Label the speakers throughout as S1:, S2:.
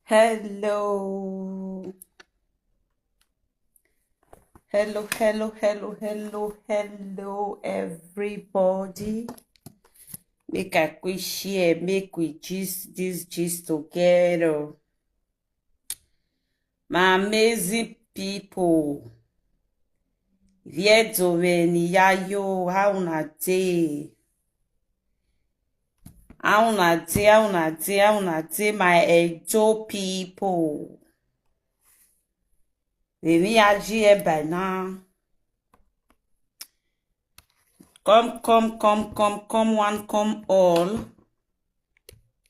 S1: Hello. Hello, everybody. Make I quick share, make we gist this gist together. My amazing people. CtNaija, how una dey? How una dey, my Edo people. Baby, I here by now. Come one, come all.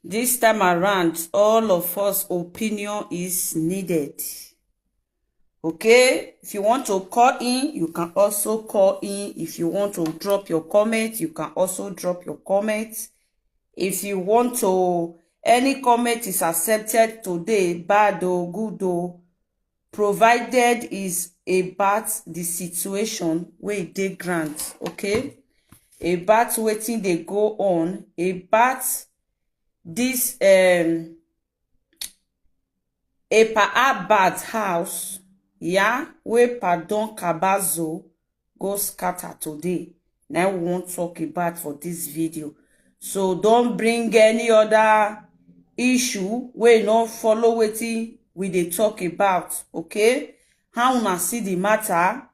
S1: This time around, all of us opinion is needed. Okay? If you want to call in, you can also call in. If you want to drop your comment, you can also drop your comment. If you want to, any comment is accepted today, bad or good or provided is about the situation where they grant, okay? About wetin they go on, about this Epa Albert house, yeah, where pardon Kabazo go scatter today. Now we won't talk about for this video. So don't bring any other issue where not follow wetin we dey talk about, okay? How una see the matter?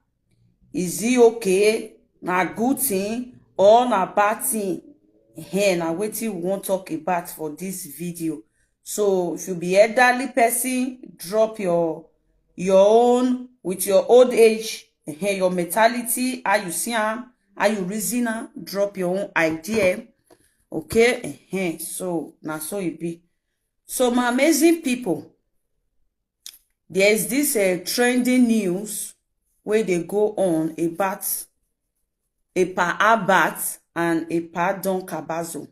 S1: Is it okay? Na good thing or na bad thing? Na wetin we won't talk about for this video. So if you be elderly person, drop your own with your old age, your mentality, how you see am, how you reason am, drop your own idea, okay? So na so it be. So my amazing people, there's this trending news where they go on about Epa Albert and Epa Kabazo.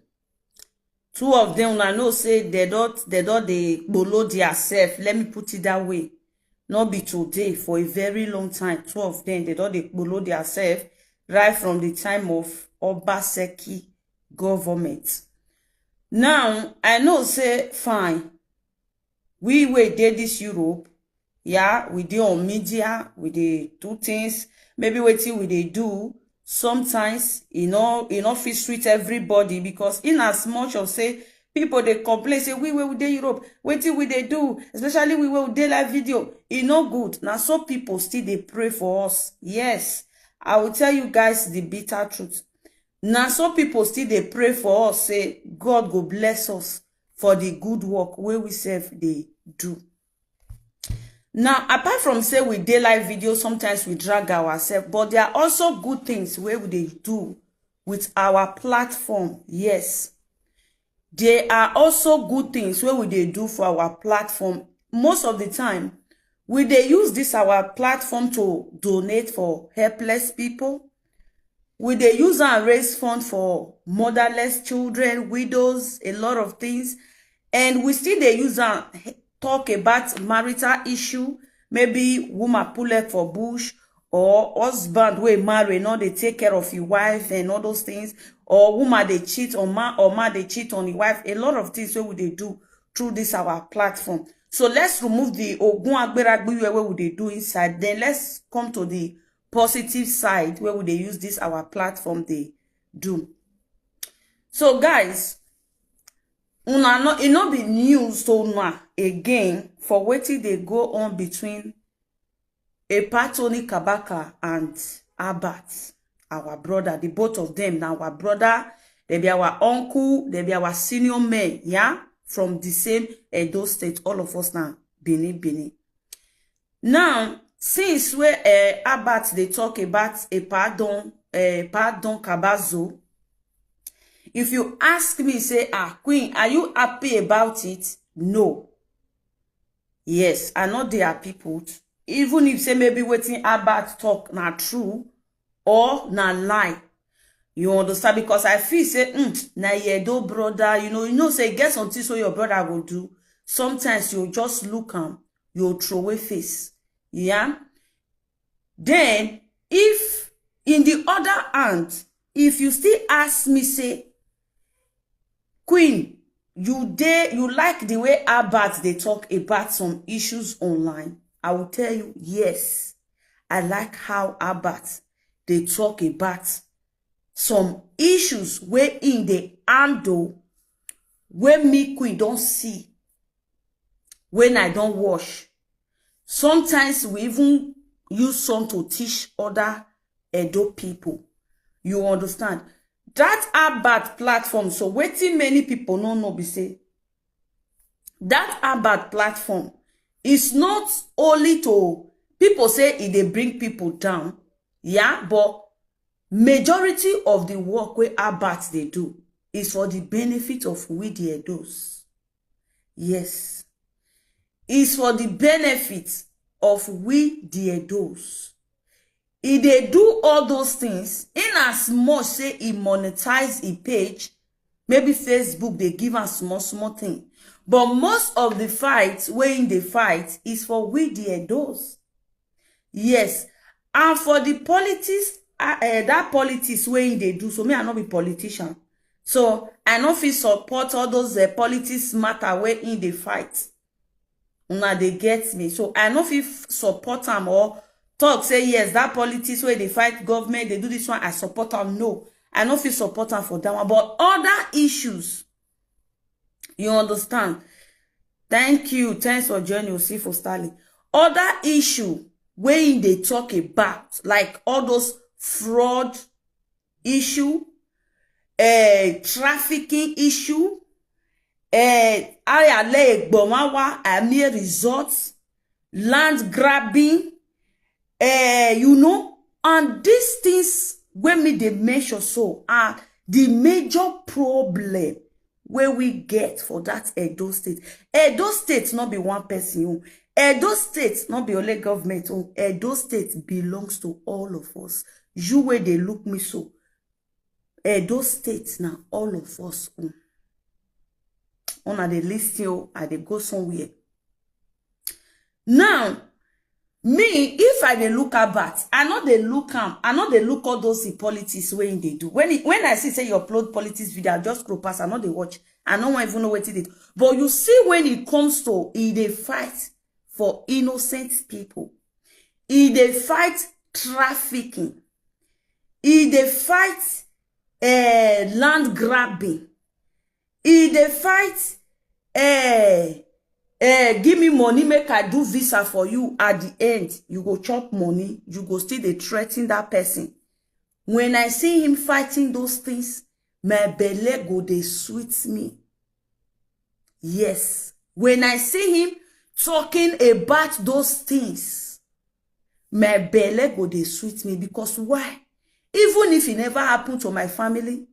S1: Two of them, I know say they don't below their self. Let me put it that way. Not be today, for a very long time. Two of them, they don't below their self right from the time of Obazee government. Now, I know say fine. We did this Europe. Yeah, we do on media, we dey do things. Maybe wetin we dey do. Sometimes, not fit sweet everybody, because in as much of say people they complain, say we dey Europe, wetin we dey do, especially we dey live video, no good. Now so people still they pray for us. Yes, I will tell you guys the bitter truth. Now so people still they pray for us, say God go bless us for the good work where we serve they do. Now, apart from say we dey live video, sometimes we drag ourselves, but there are also good things where we dey do with our platform. Yes, there are also good things where we dey do for our platform. Most of the time, we dey use this our platform to donate for helpless people. We dey use and raise funds for motherless children, widows, a lot of things, and we still dey use and talk about marital issue. Maybe woman pull up for bush, or husband wey marry, no they take care of your wife and all those things, or woman they cheat on man, or man they cheat on the wife. A lot of things where they do through this our platform. So let's remove the ogun agberagbi where we they do inside. Then let's come to the positive side where we they use this our platform they do. So guys, una no, it not be news to una again for wetin they go on between Epa Kabaka and Albert, our brother. The both of them now our brother, they be our uncle, they be our senior men, yeah, from the same Edo state. All of us now Bini. Now, since where Albert they talk about Epa Kabazo, if you ask me, say, Queen, are you happy about it? No. Yes, I know they are people. Even if say maybe waiting Albert talk na true or na lie. You understand? Because I feel say, na yedo brother, you know, say get something so your brother will do. Sometimes you just look you throw away face. Yeah. Then, if in the other hand, if you still ask me, say, Queen, you like the way Albert they talk about some issues online. I will tell you, yes, I like how Albert they talk about some issues where in the handle where me queen don't see when I don't wash. Sometimes we even use some to teach other Edo people. You understand? That Albert platform, so waiting many people no know be say that Albert platform is not only to people say it they bring people down, yeah, but majority of the work where Albert they do is for the benefit of we the Edos. Yes. It's for the benefit of we the Edos. If they do all those things, in as much say he monetize a page, maybe Facebook they give us small thing. But most of the fights, when they fight, is for we the Edos. Yes. And for the politics, that politics when they do, so me I not be politician. So I not feel support all those politics matter where in they fight. Una they get me. So I not feel support them or talk say yes, that politics where they fight government, they do this one, I support them. No, I not feel support them for that one. But other issues, you understand? Thank you. Thanks for joining us for Stanley. Other issue where they talk about, like all those fraud issue, trafficking issue, results, land grabbing, you know, and these things when me they measure so are the major problem where we get for that Edo State. Edo State not be one person own. Edo State not be only government own. Edo State belongs to all of us. You where they look me so. Edo State now all of us own. On the list here, I they go somewhere. Now, me, if I they look about, I know they look I know they look all those politics when they do. When I see say you upload politics video, I just scroll past, I know they watch. I don't even know what it is. But you see when it comes to they fight for innocent people. They fight trafficking. They fight land grabbing. They fight give me money, make I do visa for you. At the end, you go chop money, you go still they threaten that person. When I see him fighting those things, my belly go they sweet me. Yes. When I see him talking about those things, my belly go they sweet me. Because why? Even if it never happened to my family,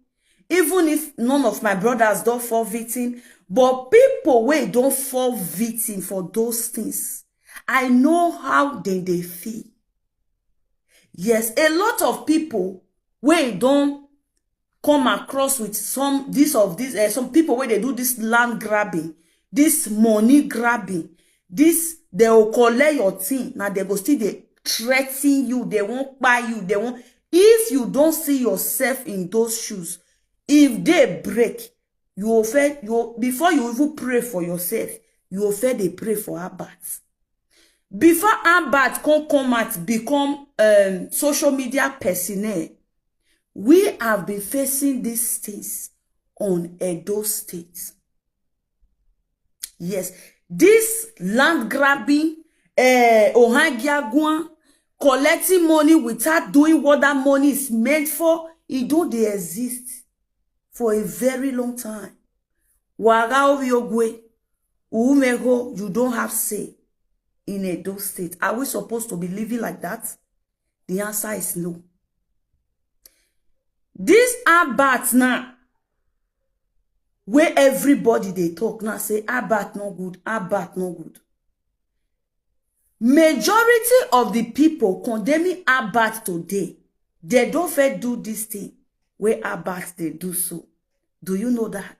S1: even if none of my brothers don't fall victim, but people wey don't fall victim for those things, I know how they feel. Yes, a lot of people wey don't come across with some people where they do this land grabbing, this money grabbing, this they will collect your thing. Now they go still they threaten you, they won't buy you, they won't. If you don't see yourself in those shoes, if they break, before you even pray for yourself, you offer they pray for Albert. Before Albert can come out become social media personnel, we have been facing these things on Edo State. Yes, this land grabbing, Ohangiaguan, collecting money without doing what that money is meant for, it don't they exist for a very long time. Wagao Yogwe, Umego, you don't have say in Edo State. Are we supposed to be living like that? The answer is no. This Albert now, where everybody they talk now say Albert no good, Albert no good. Majority of the people condemning Albert today, they don't fair do this thing where Albert they do so. Do you know that?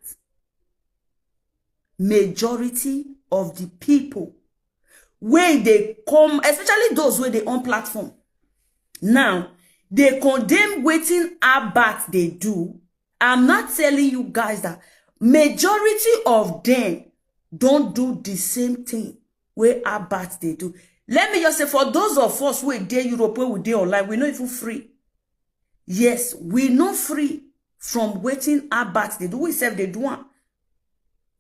S1: Majority of the people where they come, especially those where they on platform, now they condemn waiting Albert they do. I'm not telling you guys that, majority of them don't do the same thing where Albert they do. Let me just say, for those of us who are there Europe, where we dey online, we're not even free. Yes, we're not free from waiting Albert they do. We serve they do one.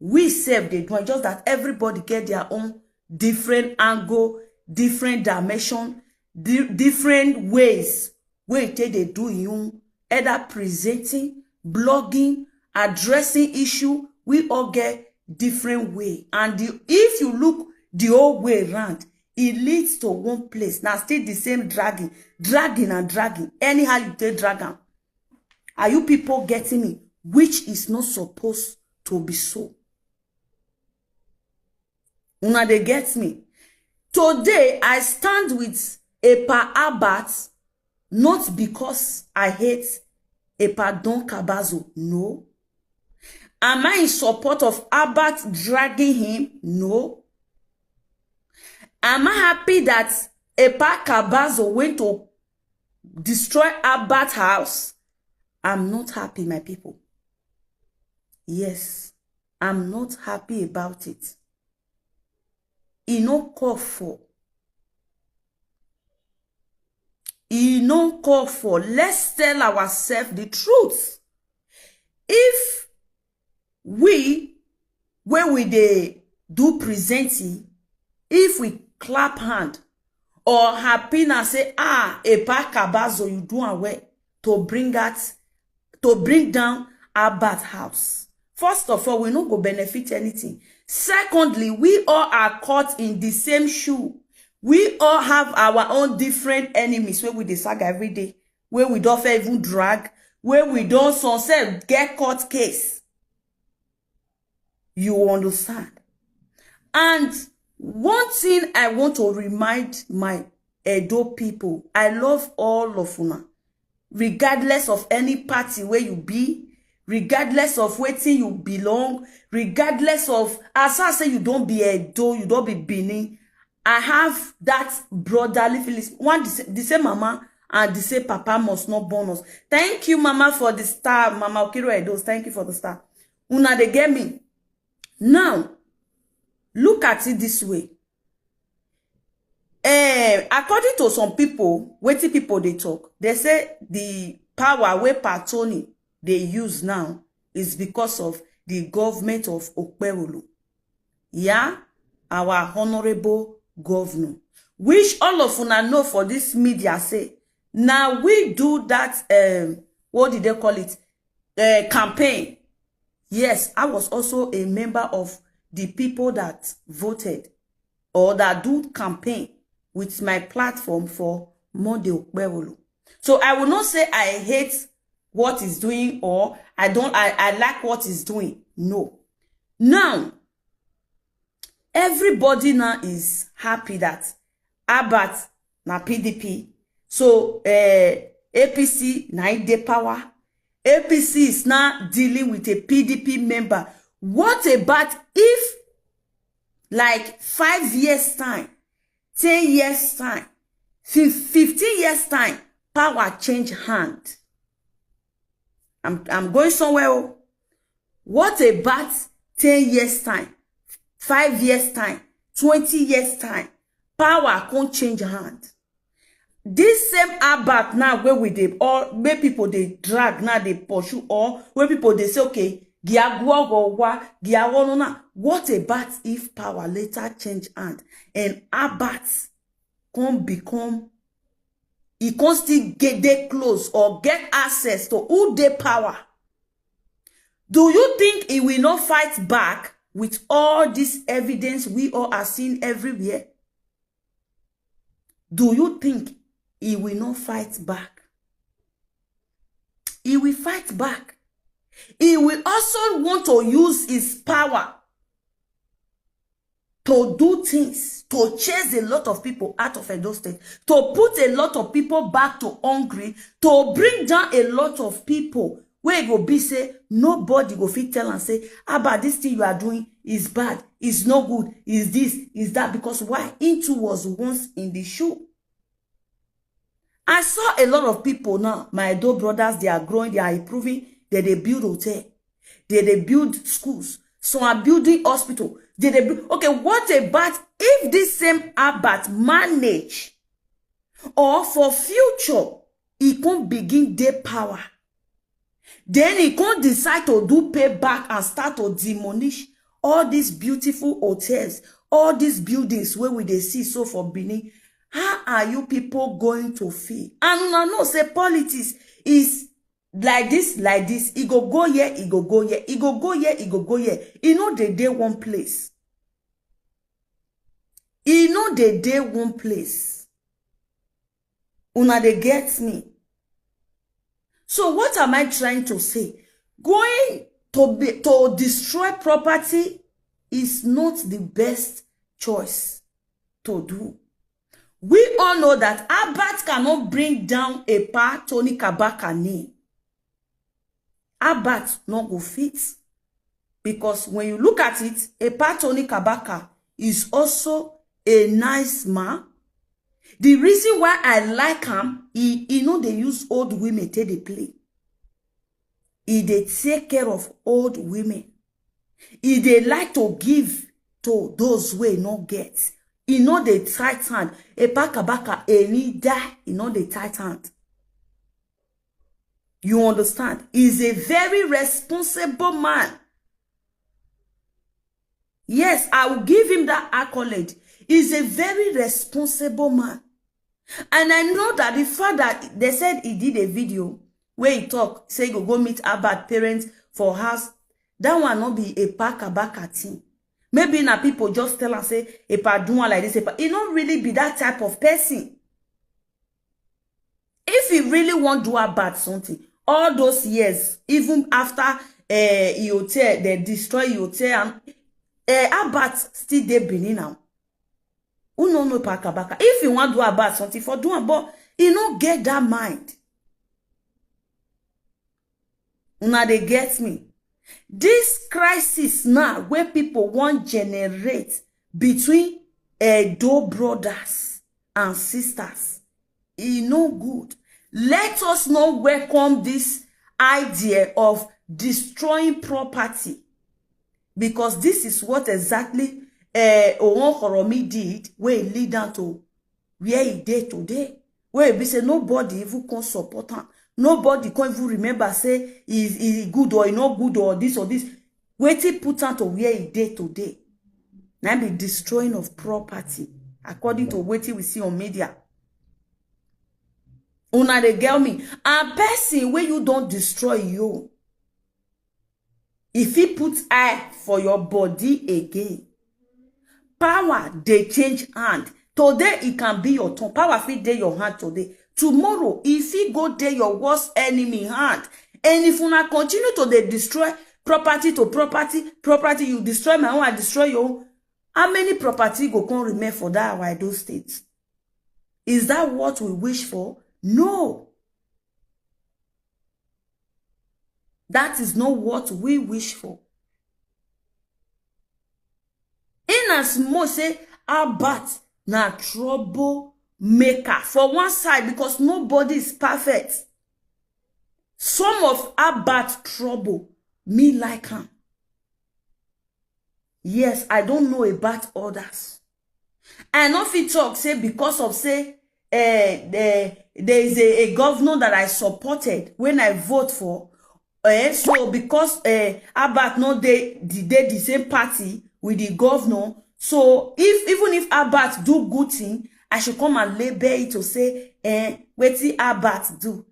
S1: We serve they do one. Just that everybody get their own different angle, different dimension, different ways where they do you either presenting, blogging, addressing issue. We all get different way. And if you look the whole way around, it leads to one place. Now still the same dragging and dragging. Anyhow you take dragon. Are you people getting me? Which is not supposed to be so. Una they get me. Today I stand with Epa Albert, not because I hate Epa Donkabazo. No. Am I in support of Albert dragging him? No. Am I happy that Epa Kabazo went to destroy Albert's house? I'm not happy, my people. Yes, I'm not happy about it. It no call for. It no call for. Let's tell ourselves the truth. If we, when we dey do presenting, if we clap hand or happy and say, Epa Kabazo, you do away to bring down Albert's house. First of all, we no go benefit anything. Secondly, we all are caught in the same shoe. We all have our own different enemies where we decide every day, where we don't even drag, where we don't sunset get court case. You understand? And one thing I want to remind my Edo people, I love all of una, regardless of any party where you be, regardless of where you belong, regardless of, as I say, you don't be Edo, you don't be Benin. I have that brotherly feelings. One, the same mama and the same papa must not born us. Thank you, mama, for the star. Mama Okiro Edos, thank you for the star. Una they get me. Now, look at it this way. According to some people, waiting people they talk, they say the power where Patoni they use now is because of the government of Okpebolo. Yeah, our honorable governor, which all of una know for this media say, now we do that, what did they call it? Campaign. Yes, I was also a member of the people that voted or that do campaign with my platform for Mode Okpebolo. So I will not say I hate what he's doing or I like what he's doing. No. Now, everybody now is happy that Albert na PDP. So APC na ide power. APC is now dealing with a PDP member. What about if like 5 years time, 10 years time, 15 years time, power change hand? I'm going somewhere. What about 10 years time, 5 years time, 20 years time, power can't change hand? This same Albert now where we dey or where people they drag now they pursue or where people they say okay, what about if power later change hand and Albert can become, he can still get there close or get access to who they power? Do you think he will not fight back with all this evidence we all are seeing everywhere? Do you think he will not fight back? He will fight back. He will also want to use his power to do things, to chase a lot of people out of Edo State, to put a lot of people back to hungry, to bring down a lot of people where go be say, nobody go fit tell and say, about this thing you are doing is bad, is no good, is this, is that. Because why? Into was once in the shoe. I saw a lot of people now, my Edo brothers, they are growing, they are improving, that they build hotel. they build schools. Some are building hospital. They build. Okay, what about if this same Albert manage or for future, he can't begin their power. Then he can't decide to do payback and start to demolish all these beautiful hotels, all these buildings where we they see so for Benin. How are you people going to feel? And I know say politics is like this. He go here, he go here, he go here, he go here. You know they day one place. You know they day one place. Una they get me. So what am I trying to say? Going to destroy property is not the best choice to do. We all know that Albert cannot bring down Epa Tony Kabaka name. Albert not go fit. Because when you look at it, Epa Tony Kabaka is also a nice man. The reason why I like him, he know they use old women till they play. They take care of old women. They like to give to those who not get. You know the tight hand. Epa Kabaka any die. You know the tight hand. You understand? He's a very responsible man. Yes, I will give him that accolade. He's a very responsible man. And I know that the fact that they said he did a video where he talk, say go meet Albert parents for house. That one not be Epa Kabaka thing. Maybe na people just tell and say Epa do one like this. Epa, he not really be that type of person. If he really want to do about something, all those years, even after they destroy hotel, and Albert still there Benin now. Who no Epa Kabaka? If you want to do about something for doing, but he not get that mind. Una they get me. This crisis now where people want generate between Edo brothers and sisters, it no good. Let us not welcome this idea of destroying property, because this is what exactly Owon did, where he lead down to where he did today, where he say nobody even can support him. Nobody can even remember say is good or not good or this or this. Waiting put on to where he did today. Now the destroying of property, according to what we see on media. Una they get me. And person where you don't destroy you, if he puts eye for your body again, power they change hand. Today it can be your tongue. Power fit dey your hand today. Tomorrow, if he go there your worst enemy hand, and if you not continue to destroy property to property, you destroy my own, I destroy your own. How many property go come remain for that Edo state? Is that what we wish for? No. That is not what we wish for. In as much say Albert na trouble maker for one side, because nobody is perfect. Some of Albert's trouble, me like him. Yes, I don't know about others. And if he talk, say, because of, say, there is a governor that I supported when I vote for. So because Albert not they the same party with the governor, so even if Albert do good thing, I should come and label it to say, what the Albert do,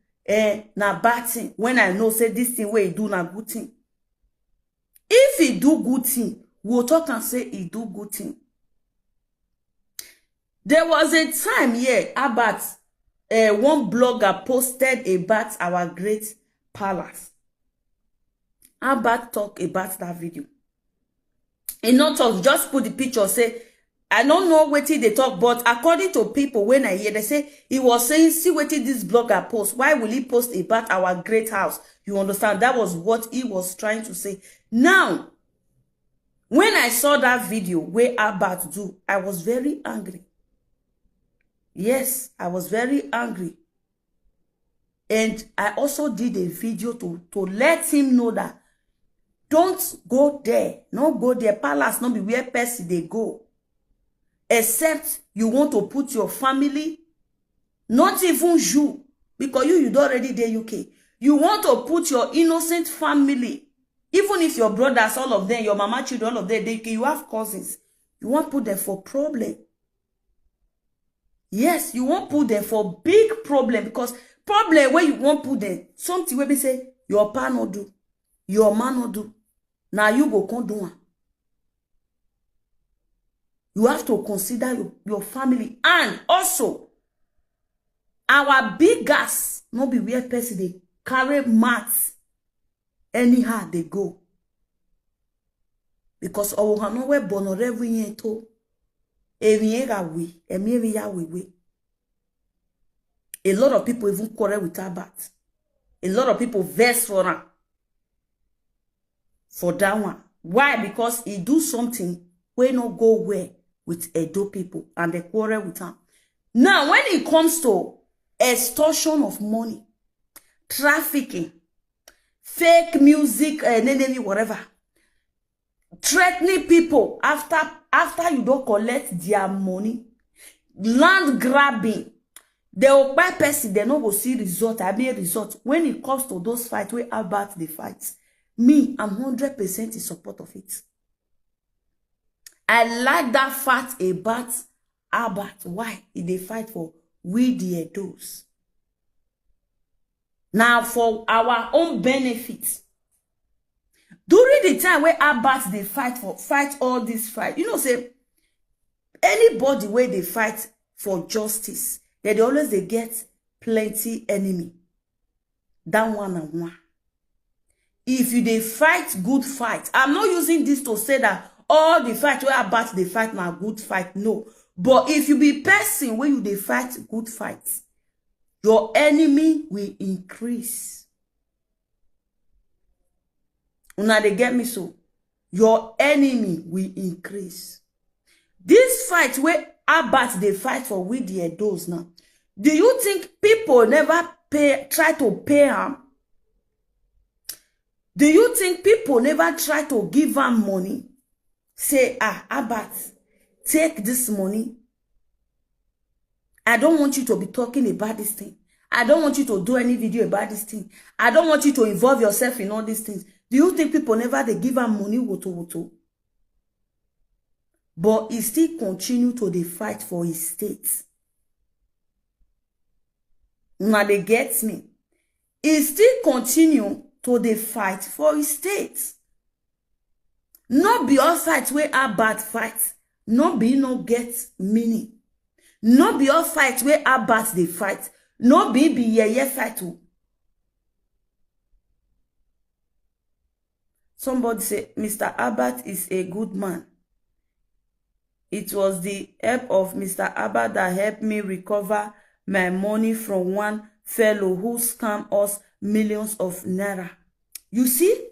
S1: na bad thing. When I know say this thing where he do na good thing. If he do good thing, we'll talk and say he do good thing. There was a time here, Albert, one blogger posted about our great palace. Albert talk about that video. He not talk, just put the picture, say, I don't know what they talk, but according to people, when I hear, they say, he was saying, see what this blogger post. Why will he post about our great house? You understand? That was what he was trying to say. Now, when I saw that video where Albert do, I was very angry. Yes, I was very angry. And I also did a video to let him know that don't go there. No go there. Palace not be where person they go. Except you want to put your family, not even you, because you don't already there UK. You want to put your innocent family, even if your brothers, all of them, your mama children, all of them, you have cousins. You won't put them for problem. Yes, you won't put them for big problem, because problem where you won't put them, something where they say, your pa no do, your man no do. Now you go come do one. You have to consider your family. And also, our biggest, not be where person they carry mats anyhow they go. Because our hanwe born or every year to a lot of people even quarrel with Albert. A lot of people vex for her. For that one. Why? Because he do something where not go well with Edo people and they quarrel with him. Now, when it comes to extortion of money, trafficking, fake music, whatever, threatening people after you don't collect their money, land grabbing, they will buy person, they not go see result. I mean result. When it comes to those fights, where Albert the fights, me, I'm 100% in support of it. I like that fact about Albert. Why? They fight for we the Edos. Now, for our own benefit. During the time where Albert they fight all this fight, you know, say anybody where they fight for justice, they always they get plenty enemy. That one and one. If you they fight good fight, I'm not using this to say that all the fight where Albert they fight now good fight. No. But if you be person where you they fight good fights, your enemy will increase. Now they get me so. Your enemy will increase. This fight where Albert they fight for with the Edos now. Do you think people never try to pay him? Do you think people never try to give him money? Say, Albert, take this money. I don't want you to be talking about this thing. I don't want you to do any video about this thing. I don't want you to involve yourself in all these things. Do you think people never they give him money? Woto? But he still continue to the fight for his state. Now they get me. He still continue to the fight for his state. Not be all fights where Albert fight. Not be no get meaning. Not be all fights where Albert they fight. Not be fight too. Somebody say, Mr. Albert is a good man. It was the help of Mr. Albert that helped me recover my money from one fellow who scammed us millions of naira. You see?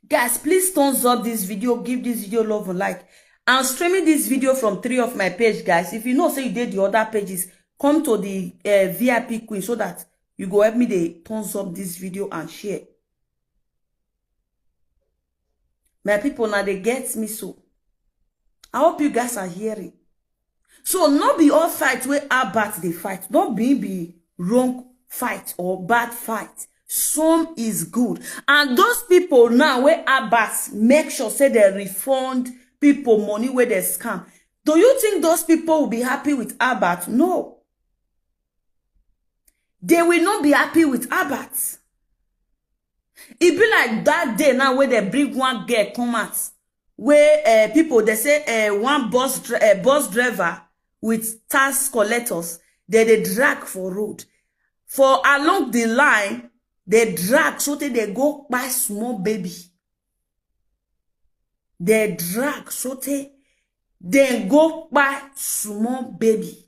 S1: Guys, please thumbs up this video. Give this video love and like. I'm streaming this video from 3 of my page, guys. If you know, say you did the other pages, come to the VIP queen so that you go help me the thumbs up this video and share. My people, now they get me so. I hope you guys are hearing. So, not be all fight where Albert they fight. Not be wrong fight or bad fight. Some is good. And those people now where Albert make sure say they refund people money where they scam. Do you think those people will be happy with Albert? No. They will not be happy with Albert. It be like that day now where they bring one girl come out. Where people, they say one bus driver with tax collectors, they drag for road. For along the line, they drag so that they go by small baby. They drag so that they go by small baby.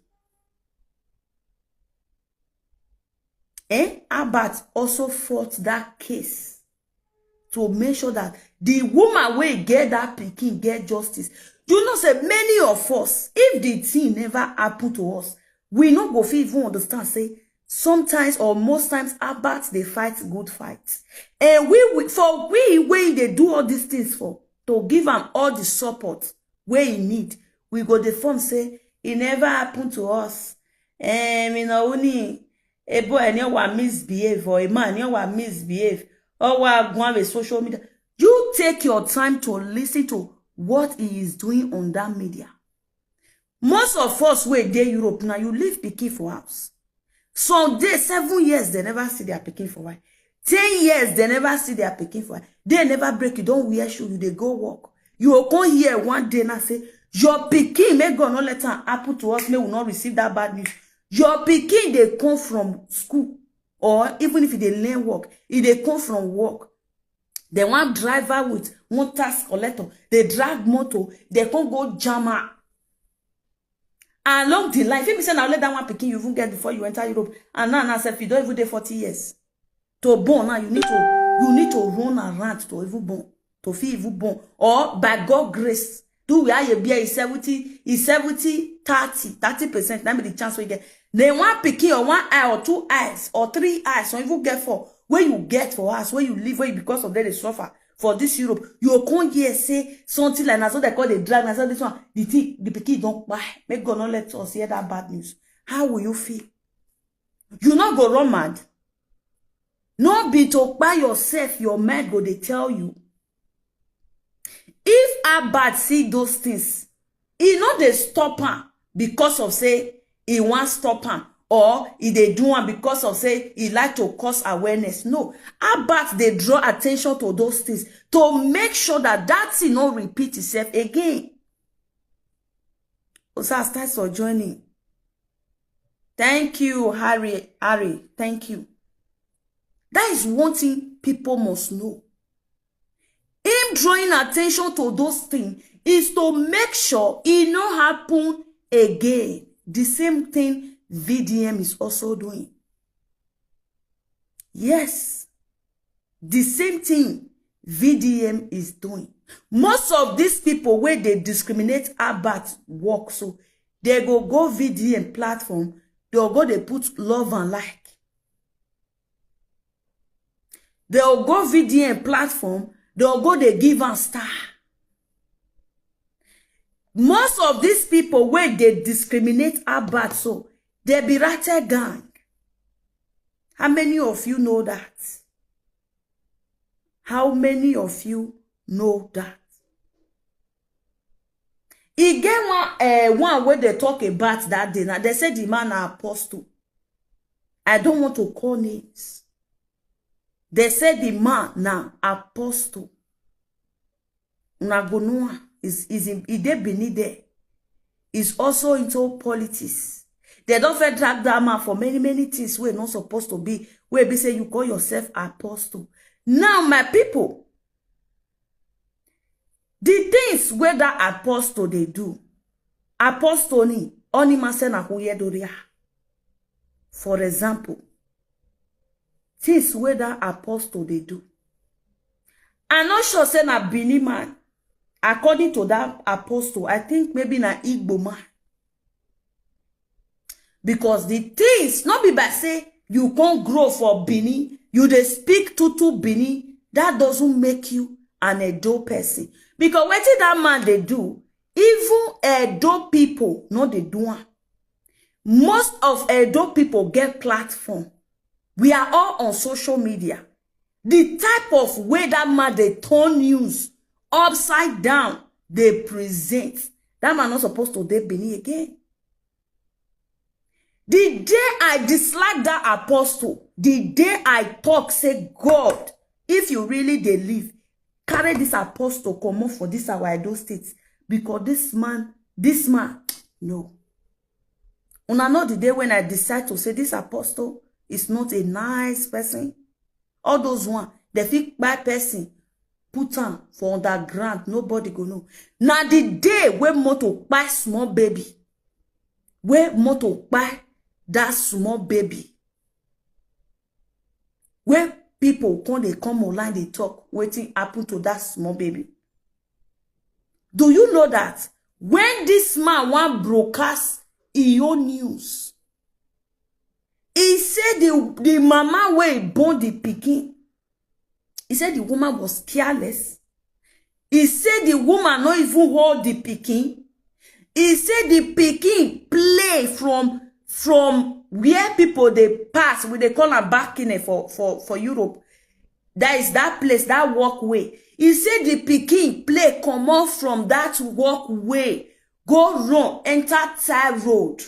S1: Albert also fought that case to make sure that the woman will get that pikin get justice. You know, say many of us, if the thing never happened to us, we not go fit even understand, say, sometimes or most times Albert they fight good fights. And we they do all these things for to give him all the support where he need. We go the phone say it never happened to us. You know, only a boy and you want misbehave or a man you want misbehave or what go on social media. You take your time to listen to what he is doing on that media. Most of us where they Europe now, you live pikin for house. Some days, 7 years, they never see their pikin for why. 10 years, they never see their pikin for why. They never break you, don't wear shoe, they go walk. You will come here one day and say, your pikin, may God not let her happen to us, may we not receive that bad news. Your pikin, they come from school. Or even if they learn work, if they come from work, they want driver with one tax collector, they drag motor, they can't go jammer. Along the line, if you say now let that one picking you even get before you enter Europe, and now if you don't even do 40 years to born now, you need to run around to even born, to feel even born, or by God grace, do we have a beer is 70, 30%. That be the chance we get. They want picking or 1 eye or 2 eyes or 3 eyes, so even get for where you get for us, where you live, where you, because of that they suffer. For this Europe, you can't hear say something like that, so they call the drag, and so this one, the pikin don't buy. Make God not let us hear that bad news. How will you feel? You not go run mad. No be to by yourself, your mind go they tell you. If Albert see those things, he not they stop him because of say he wants stop him. Or if they do one because of say he like to cause awareness. No. Albert they draw attention to those things to make sure that that thing not repeat itself again. Also, thanks for joining. Thank you, Harry. Thank you. That is one thing people must know. Him drawing attention to those things is to make sure it not happen again. The same thing VDM is also doing. Yes. The same thing VDM is doing. Most of these people where they discriminate about work, so they go VDM platform, they'll go they put love and like. They'll go VDM platform, they'll go they give a star. Most of these people where they discriminate about, so they be ratted gang. How many of you know that? How many of you know that? He get one where they talk about that day. Now they said the man are apostle. I don't want to call names. They said the man now apostle. Unagonua is beneath there. Is also into politics. They don't fit drag that man for many things we're not supposed to be. Where be say you call yourself apostle. Now, my people, the things where that apostle they do, apostle ni oni masena huyedoria. For example, things where that apostle they do. I'm not sure say na Bini man. According to that apostle, I think maybe na Igbo man. Because the things, not be by say you can't grow for Bini, you they speak to Bini, that doesn't make you an Edo person. Because what did that man they do? Even Edo people, no they do. Most of Edo people get platform. We are all on social media. The type of way that man they turn news upside down, they present. That man not supposed to date Bini again. The day I dislike that apostle, the day I talk, say, God, if you really they live, carry this apostle, come on for this our Edo States. Because this man, no. Una know the day when I decide to say this apostle is not a nice person. All those one, they feel bad person, put on for underground, nobody go know. Now the day where moto buy small baby, where moto buy that small baby, where people when they come online, they talk, waiting happen to that small baby. Do you know that when this man want broadcast your news, He said the mama wey born the pikin. He said the woman was careless. He said the woman not even hold the pikin. He said the pikin play from where people they pass, where they call am back in for Europe. That is that place, that walkway. He said the pikin play come off from that walkway, go run, enter Thai road.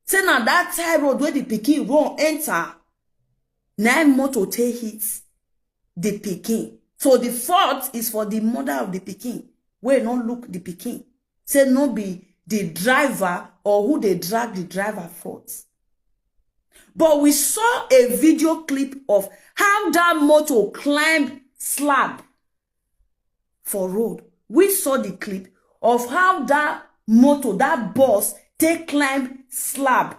S1: Say now that Thai road where the pikin run, enter, 9 motor take hits the pikin. So the fault is for the mother of the pikin. Where not look the pikin. Say no be the driver or who they drag the driver fault. But we saw a video clip of how that motor climbed slab for road. We saw the clip of how that motor, that bus, take climb slab.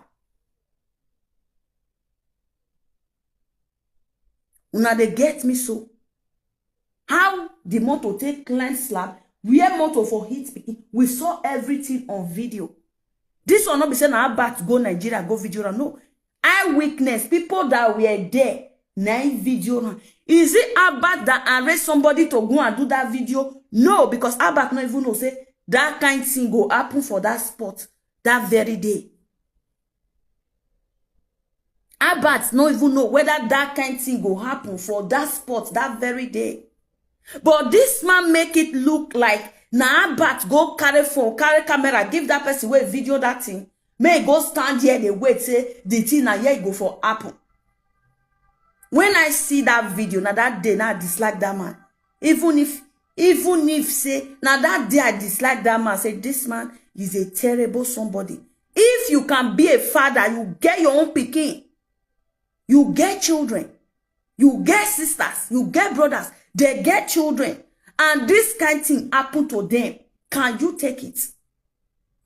S1: Una they get me so. How the motor take climb slab, where motor for hit speaking. We saw everything on video. This will not be saying about go Nigeria, go video. No. Eyewitness, people that were there, 9 video. Is it Albert that arrest somebody to go and do that video? No, because Albert not even know say that kind of thing go happen for that spot that very day. Albert not even know whether that kind of thing go happen for that spot that very day. But this man make it look like now Albert go carry phone, carry camera, give that person where video that thing. May go stand here and wait, say the thing now here go for Apple. When I see that video, now that day, now I dislike that man. Even if say, now that day I dislike that man, say this man is a terrible somebody. If you can be a father, you get your own pikin. You get children. You get sisters. You get brothers. They get children. And this kind of thing happen to them. Can you take it?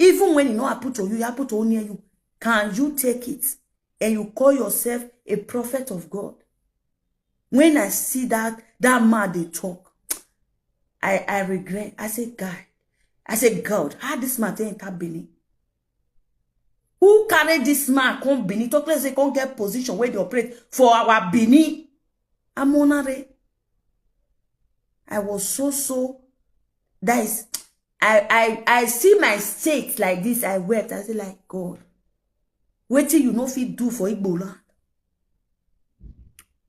S1: Even when it not happen to you, it happen to near you. Can you take it? And you call yourself a prophet of God. When I see that man they talk, I regret. I say, God, how this man enter Benin? Who carry this man come Benin? Talk like they can't get position where they operate for our Benin. I'm honored. I was so that is I see my state like this. I wept. I say like God, wait till you know fit do for Igbo land.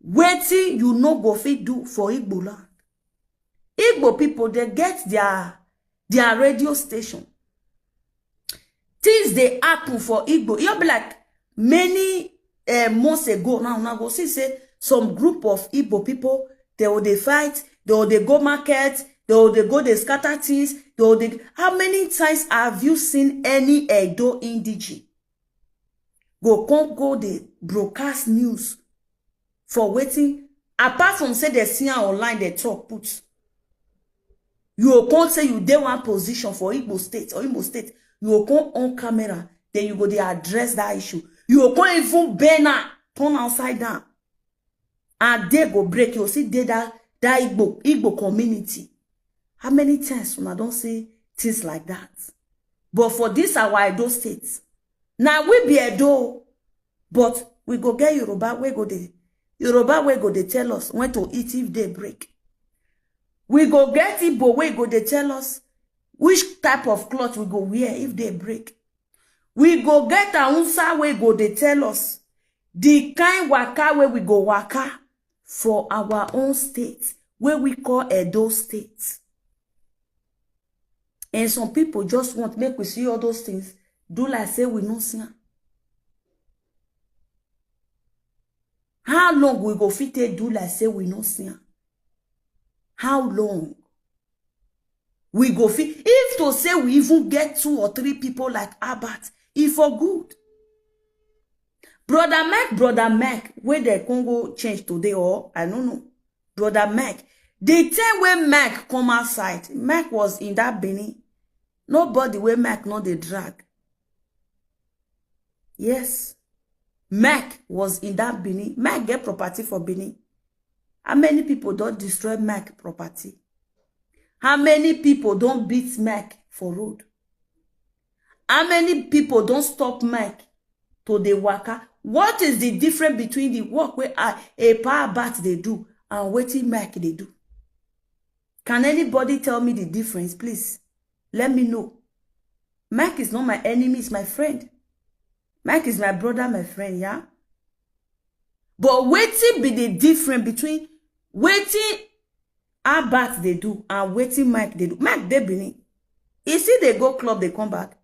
S1: Wait till you know go fit do for Igbo land. Igbo people they get their radio station. Things they happen for Igbo. You'll be like many months ago now go see say some group of Igbo people they will they fight, they will they go market. They go, they scatter things. How many times have you seen any Edo indige? Go, they broadcast news for waiting. Apart from say they see online, they talk, put. You can't say you dey one position for Igbo State or Imo State. You can't on camera. Then you go, they address that issue. You can't even banner, turn outside down. And they go break. You see, they that Igbo community. How many times when I don't say things like that? But for this our Edo states. Now we be Edo, but we go get Yoruba where go they tell us when to eat if they break. We go get Igbo where go they tell us which type of cloth we go wear if they break. We go get Aunsa where go they tell us the kind waka where we go waka for our own state where we call Edo State. And some people just want to make we see all those things. Do like say we no see. How long we go fit do like say we no see? How long? We go fit. If to say we even get 2 or 3 people like Albert, if for good. Brother Mac, where the Congo change today or I don't know. Brother Mac. The time when Mac come outside, Mac was in that Benin. Nobody where Mac not the drag. Yes. Mac was in that Benin. Mac get property for Benin. How many people don't destroy Mac property? How many people don't beat Mac for road? How many people don't stop Mac to the waka. What is the difference between the work where Epa Albert they do and wetin Mike they do? Can anybody tell me the difference, please? Let me know. Mike is not my enemy, it's my friend. Mike is my brother, my friend, yeah? But wetin be the difference between wetin Albert they do and wetin Mike they do? Mike they Benin. You see they go club, they come back.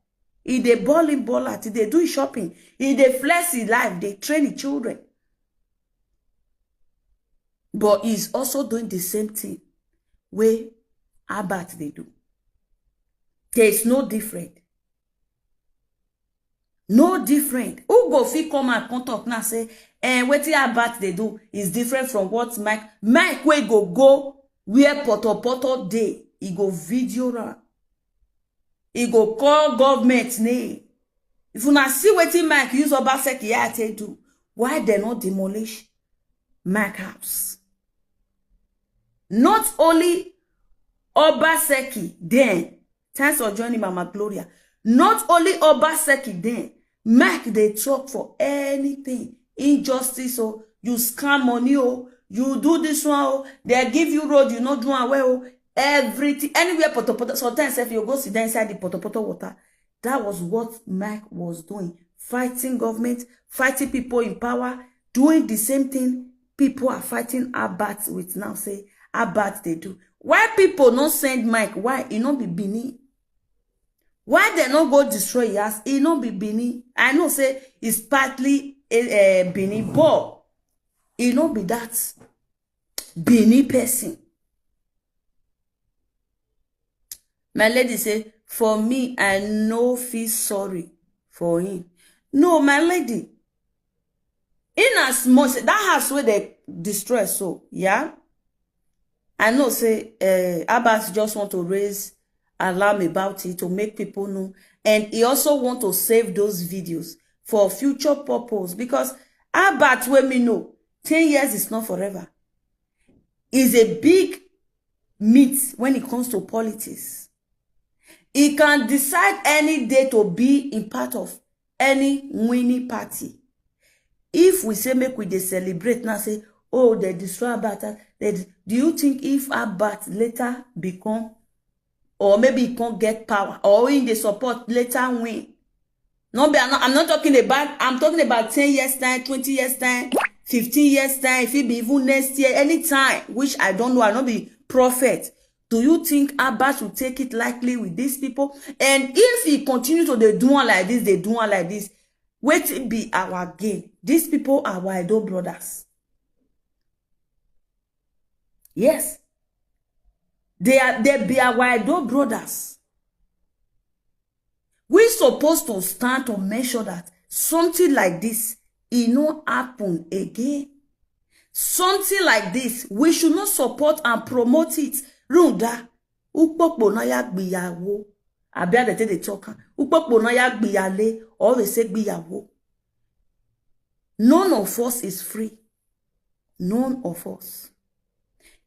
S1: If they ball in ball out, if they do shopping, if they flex his life, they train the children. But he's also doing the same thing where Albert they do. There is no different. No different. Who go fit come and talk now say, what Albert they do is different from what Mike wey go where poto day. He go video ra. He go call government name. If you not see what Mike use Obazee here to do, why they not demolish Mike house? Not only Obazee then, thanks for joining Mama Gloria. Not only Obazee then, Mike they talk for anything. Injustice, oh, you scam money, oh, you do this one, oh, they give you road, you not do away, oh, everything, anywhere poto. Sometimes if you go sit down inside the poto water, that was what Mike was doing. Fighting government, fighting people in power, doing the same thing people are fighting Albert with now. Say, Albert they do. Why people not send Mike? Why? He not be Benin. Why they not go destroy us? He not be Benin. I know say it's partly Benin, but he not be that Benin person. My lady say, for me, I no feel sorry for him. No, my lady. In as much that house where they destroy, so yeah. I know say Abbas just want to raise alarm about it to make people know, and he also want to save those videos for future purpose, because Albert, when me know 10 years is not forever, is a big meat when it comes to politics. He can decide any day to be in part of any winning party. If we say make we dey celebrate now, say, oh, they destroy Albert, do you think if Albert later become, or maybe he can't get power, or in the support later win? No, I'm not talking about, I'm talking about 10 years time, 20 years time, 15 years time, if it be even next year, anytime, which I don't know, I'll not be prophet. Do you think Albert will take it likely with these people? And if he continue to they do one like this, they do one like this, wait it be our gain. These people are our idol brothers. Yes. They be our idol brothers. We supposed to stand to make sure that something like this, it not happen again. Something like this, we should not support and promote it. Runda, ukpokpo na ya gbiyawo. Abia de te talk. Ukpokpo na ya gbiyale, or we say gbiyawo. None of us is free. None of us.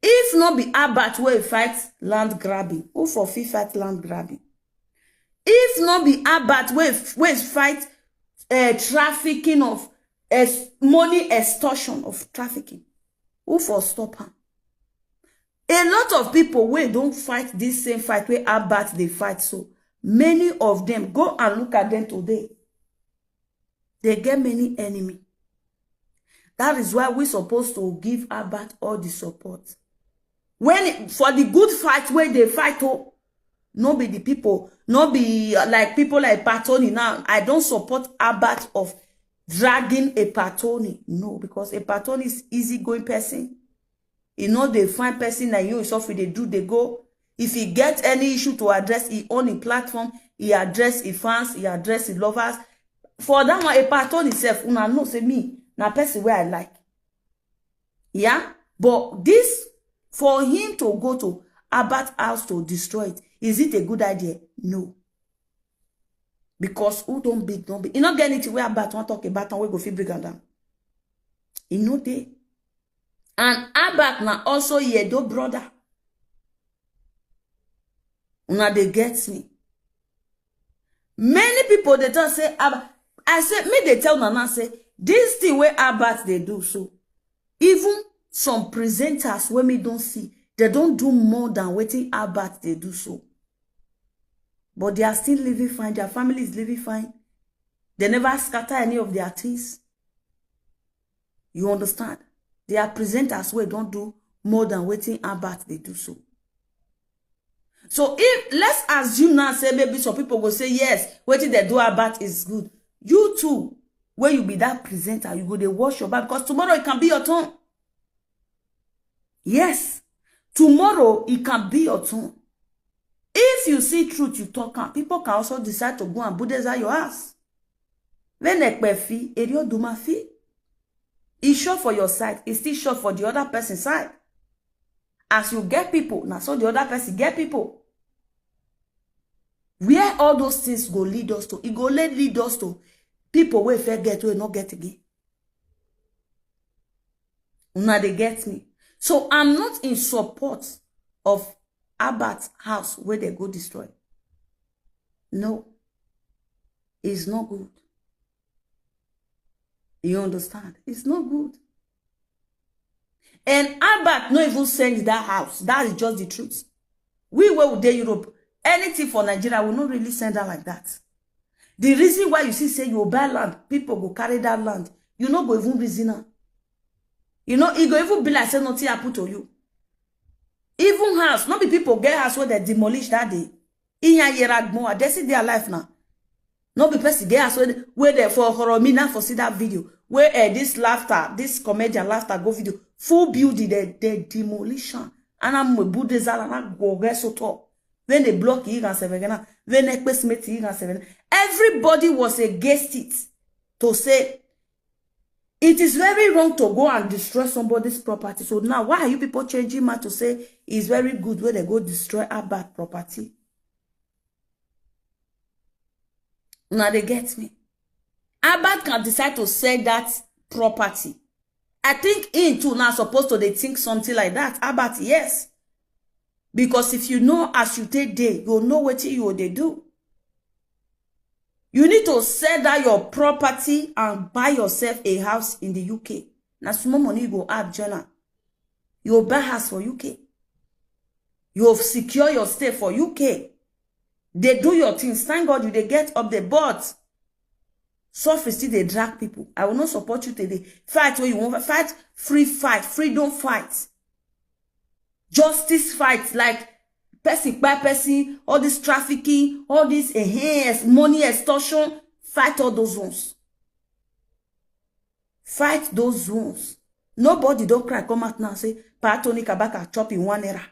S1: If not be Albert where fight land grabbing, who for fight land grabbing? If not be Albert where fight trafficking of money extortion of trafficking, who for stop her? A lot of people where don't fight this same fight where Albert they fight, so many of them, go and look at them today. They get many enemies. That is why we're supposed to give Albert all the support. For the good fight where they fight, oh, no be the people, no be like people like Patoni now. I don't support Albert of dragging a Patoni. No, because a Patoni is easygoing person. You know, they find person like you yourself, they do, they go. If he get any issue to address, he own a platform, he address his fans, he address his lovers. For that one, a Patoni himself, una know, say me, na person where I like. Yeah? But this, for him to go to Albert's house to destroy it, is it a good idea? No. Because who don't big. You not get anything where Albert want to talk about and we go feel big and down. You know they. And Albert now also Yedo brother. Una they get me. Many people they just say I said, me they tell Nana, say, this thing where Albert they do so. Even some presenters when me don't see, they don't do more than waiting Albert they do so. But they are still living fine. Their family is living fine. They never scatter any of their things. You understand? They are presenters where don't do more than waiting Albert they do so. So if let's assume now, say maybe some people will say yes, waiting they do Albert is good. You too, when you be that presenter, you go to wash your back because tomorrow it can be your turn. Yes, tomorrow it can be your turn. If you see truth, you talk, people can also decide to go and bulldozer your ass. When ekpefi, erio dumafi, it's short for your side, it's still short for the other person's side. As you get people, now so the other person get people. Where all those things go lead us to, it go lead us to people where fair get will not get again. Now they get me. So I'm not in support of Albert's house where they go destroy. No. It's not good. You understand? It's not good. And Albert not even send that house. That is just the truth. We were with Europe. Anything for Nigeria will not really send her like that. The reason why you see say you buy land, people go carry that land. You know go even reason her. You know, it go even be like say nothing happen to you. Even house, not be people get house where they demolish that day. In here year more, they see their life now. Not be person get house where they for Horomina for see that video. Where this laughter, this comedian laughter go video. Full building, the demolition. And I'm with Buddhism and I go get so tall. When they block you and seven, when they pessimate you and seven. Everybody was against it to say it is very wrong to go and destroy somebody's property. So now, why are you people changing man to say it's very good when they go destroy a bad property? Now they get me. Albert can decide to sell that property. I think he too now supposed to they think something like that. Albert, yes. Because if you know as you take day, you'll know what you they do. You need to sell that your property and buy yourself a house in the UK. Now small money you go add journal. You'll buy house for UK. You'll secure your stay for UK. They do your things. Thank God you they get up the board. Sophists they drag people. I will not support you today. Fight where you want. Fight. Freedom fight. Justice fight. Like person by person. All this trafficking. All this money extortion. Fight all those ones. Fight those ones. Nobody don't cry. Come out now and say, Pa Tony Kabaka chop in 1 naira.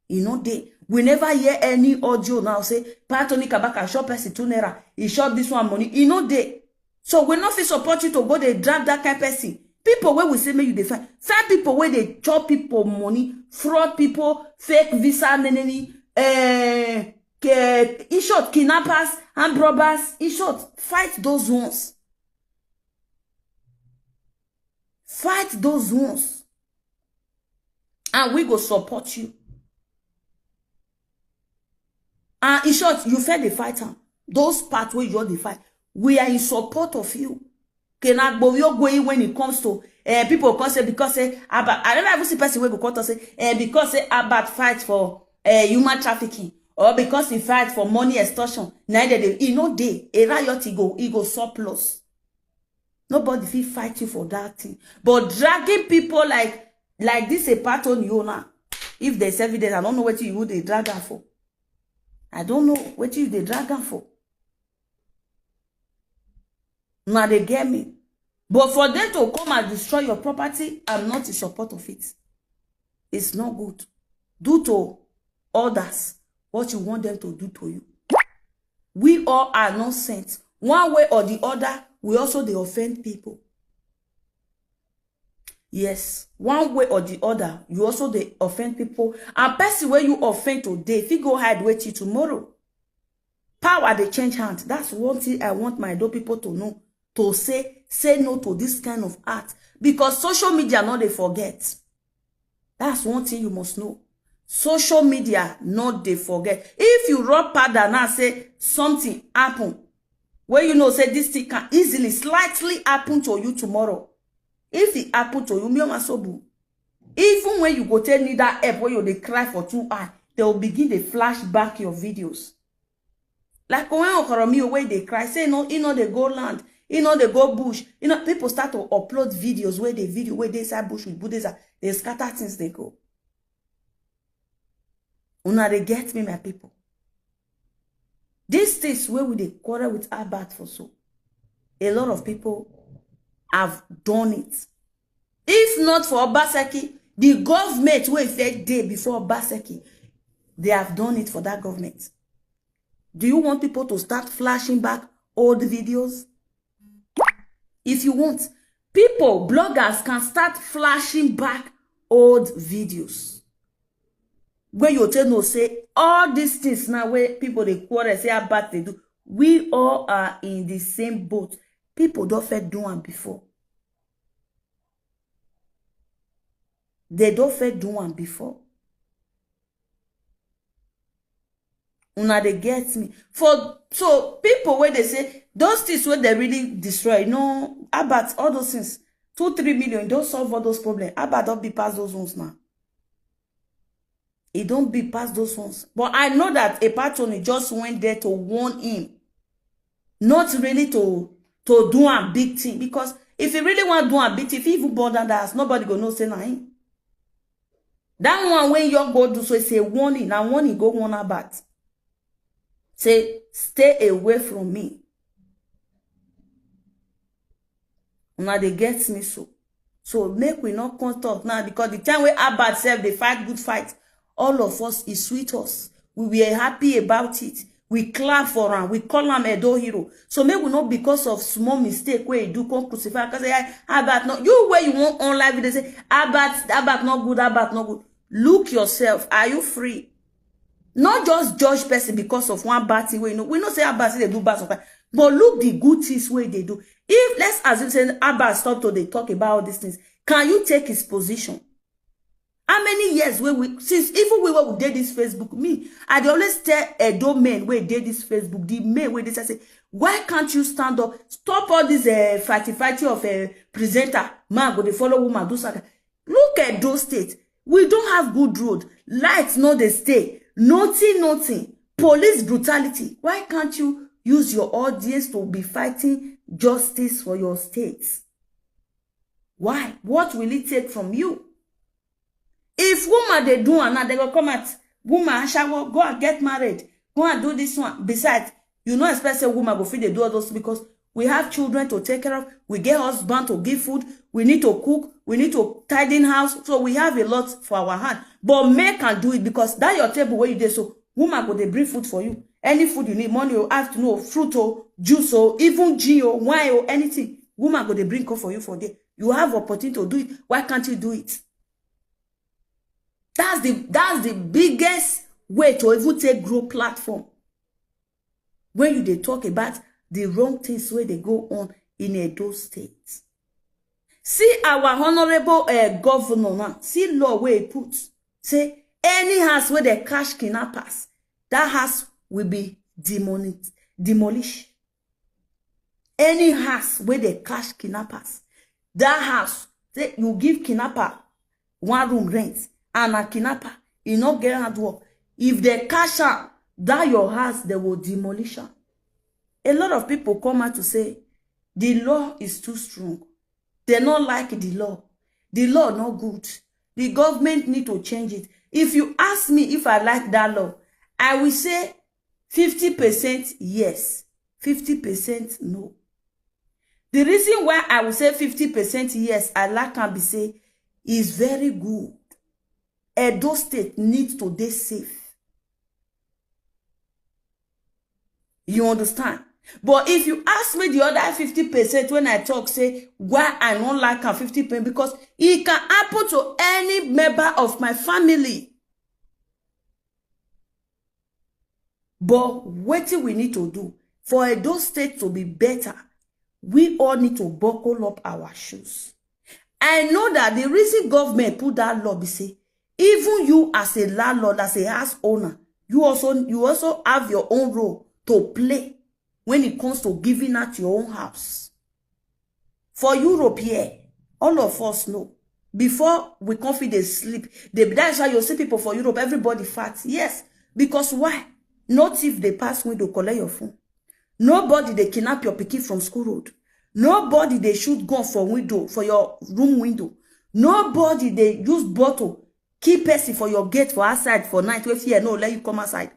S1: You know they. We never hear any audio now say, Pa Tony Kabaka shop person 2 naira. He shot this one money. You know they. So we not feel support you to go they drag that kind of person. People where we say make you define. Find people where they chop people money, fraud people, fake visa, in short, kidnappers and robbers. In short, fight those ones. Fight those ones. And we go support you. And in short, you fed the fighter. Those parts where you're the fight. We are in support of you. Cannot go going when it comes to people can say because Albert. I never ever see person where go come to say because Albert fight for human trafficking or because he fight for money extortion. Neither they you know they a riot he go surplus. Nobody feel fight you for that thing. But dragging people like this a pattern you now. If there's evidence, I don't know what you would they drag her for. I don't know what you they drag her for. Now they get me. But for them to come and destroy your property, I'm not in support of it. It's not good. Do to others what you want them to do to you. We all are not saints. One way or the other, we also they offend people. Yes, one way or the other, you also they offend people. And person where you offend today, if you go hide with you tomorrow, power they change hands. That's one thing I want my door people to know. To say no to this kind of act. Because social media not they forget. That's one thing you must know. Social media not they forget. If you rub powder now say something happen, where you know say this thing can easily, slightly happen to you tomorrow. If it happen to you, me masobu. Even when you go tell me that help, where you they cry for 2 hours, they will begin to flash back your videos. Like when Okoromi where they cry, say no, you know they go land, you know they go bush. You know, people start to upload videos where they say bush with Buddhism, they scatter things, they go. Una they get me, my people. This things where we they quarrel with Albert for so. A lot of people have done it. If not for Obazee, the government where it day before Obazee, they have done it for that government. Do you want people to start flashing back old videos? If you want, people, bloggers can start flashing back old videos. When you tell no say all these things now where people they quarrel say how bad they do, we all are in the same boat. People don't fit do one before. They don't fit do one before. Una they get me. So people where they say those things where they really destroy, no, Albert, all those things, 2-3 million, don't solve all those problems. Albert don't be past those ones now. It don't be past those ones. But I know that Epa Eddie just went there to warn him. Not really to do a big thing. Because if he really want to do a big thing, if he even born that house, nobody gonna know say na him. That one when you go do so, it's a warning. Now warning go warn about. Say, stay away from me. Now they get me so. So make we not come talk now, because the time where Albert self they fight good fight, all of us is sweet us. We were happy about it. We clap for him. We call him a do hero. So maybe not because of small mistake where you do come crucify. Because Albert not you where you want on live, they say Albert not good, Albert not good. Look yourself. Are you free? Not just judge person because of one bad thing. We know say Albert they do bad sometimes. But look the good things where they do. If let's assume say Albert stop to they talk about all these things, can you take his position? How many years where we since even we did this Facebook, me, I always tell a domain where did this Facebook, the main where they say, why can't you stand up? Stop all this fighty of a presenter, man, go they follow woman, do something. Look at those states. We don't have good road. Lights no they stay. Nothing. Police brutality. Why can't you use your audience to be fighting justice for your states? Why? What will it take from you? If woman they do and they go come at woman shower, go and get married, go and do this one. Besides, you know, especially woman go feed they do all those because we have children to take care of, we get husband to give food, we need to cook, we need to tidy house, so we have a lot for our hand. But men can do it because that your table where you dey, so woman go they bring food for you. Any food you need, money or afternoon, fruit or juice or even gin or wine or anything, woman go they bring for you for day. You have opportunity to do it. Why can't you do it? That's the biggest way to even take grow platform. When you they talk about the wrong things where they go on in Edo State. See our honorable governor now. See law where he puts. Say any house where they cash kidnappers, that house will be demolished. Any house where they cash kidnappers, that house, say you give kidnapper 1 room rent. And a kidnapper, you not get hard work. If they cash out that your house, they will demolish it. A lot of people come out to say the law is too strong. They not like the law. The law not good. The government need to change it. If you ask me if I like that law, I will say 50% yes, 50% no. The reason why I will say 50% yes, I like can be say is very good. Edo State needs to be safe. You understand? But if you ask me the other 50% when I talk, say why I don't like a 50%, because it can happen to any member of my family. But what we need to do for Edo State to be better, we all need to buckle up our shoes. I know that the reason government put that law be say, even you as a landlord, as a house owner, you also have your own role to play when it comes to giving out your own house. For Europe here, all of us know, before we confident sleep, that's why you see people for Europe, everybody fat. Yes, because why? Not if they pass window, collect your phone. Nobody they kidnap your pikin from school road. Nobody they shoot gun for window, for your room window. Nobody they use bottle, keep person for your gate for outside for night. If you no, let you come outside.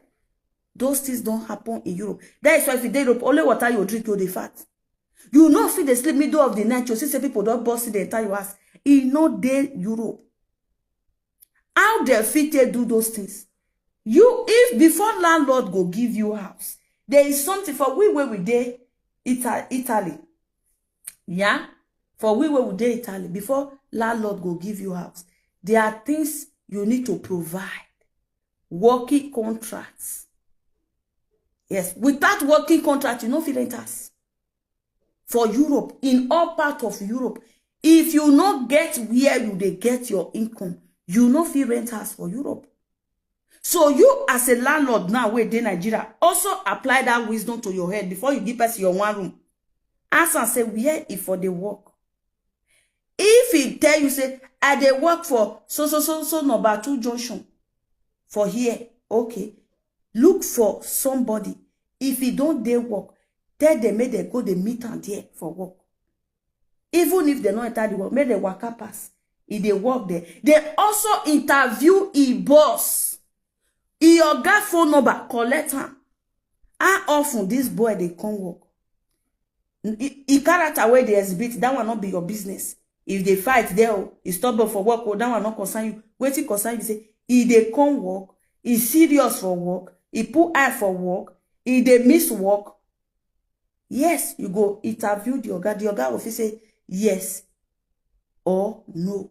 S1: Those things don't happen in Europe. That is why if you Europe, only water you drink, you the fat. You know, if they sleep middle of the night, you see some people don't bust the entire house. In no day Europe. How they fit do those things? You, if before landlord go give you house, there is something for we where we dey Italy. Yeah? For we where we dey Italy, before landlord go give you house, there are things you need to provide. Working contracts. Yes, without working contract, you no fit rent house. For Europe, in all part of Europe, if you not get where you dey get your income, you no fit rent house for Europe. So you as a landlord now wey dey Nigeria, also apply that wisdom to your head before you give us your one room. Ask and say, where if for the work? If he tell you say, I dey work for so number 2 junction for here, okay. Look for somebody. If he don't dey work, tell them make they go they meet and there for work. Even if they not enter the work, make they work pass. If they work there, they also interview a boss. Your guy phone number, collect him. How often this boy they come work? He character where they exhibit, that will not be your business. If they fight there, he stop for work, or that will not concern you. Wait till concern you, say, if they come work, he's serious for work, he put eye for work, if they miss work, yes, you go interview the oga will say yes or no.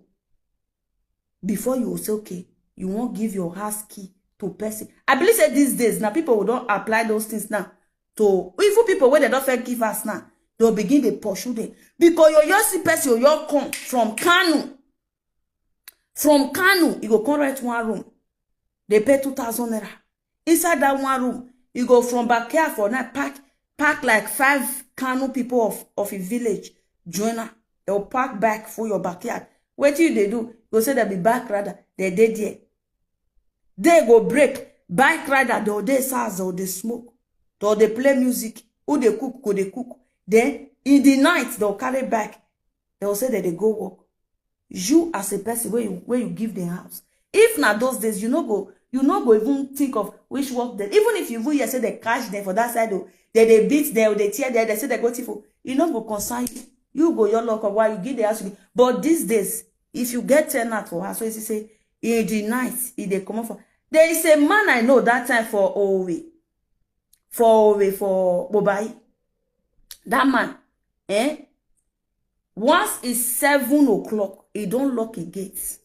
S1: Before you will say, okay, you won't give your house key to person. I believe that these days, now people will don't apply those things now. To even people when they don't fair give us now, they'll begin to pursue them. Because your see person, your come from Kanu. From Kanu, you go come rent one room. They pay 2,000 naira. Inside that one room, you go from backyard for night, pack like 5 Kanu people of a village. Joiner, they'll park back for your backyard. What do they do? Go say they'll be back rider. They're dead there. They go break. Bike rider, they'll they SARS or they smoke. They'll they play music. Who they cook, go they cook. Then in the night, they'll carry back. They'll say that they go work. You as a person where you give the house. If not those days, you no go even think of which work then. Even if you say they catch them for that side, they beat them, they tear them, they say they go tifo. You no go concern you. You go your luck while you give the house. But these days, if you get tenant for house, so you say in the night, if they come up for. There is a man I know that time for Obazee. That man, once it's 7 o'clock, he don't lock a gate.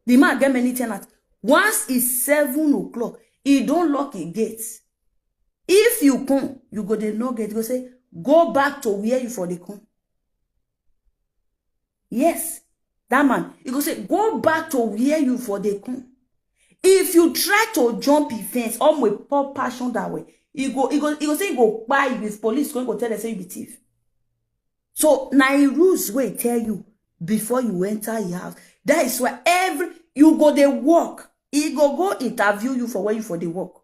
S1: The man get many tenants. Once it's 7 o'clock, he don't lock a gate. If you come, you go the no gate. You go say, go back to where you for the come. Yes, that man. You go say, go back to where you for the come. If you try to jump the fence, with poor passion that way, he go say he go buy with police going to tell them say you be thief. So now rules will tell you before you enter your house. That is why you go they work. He go interview you for where you for the work.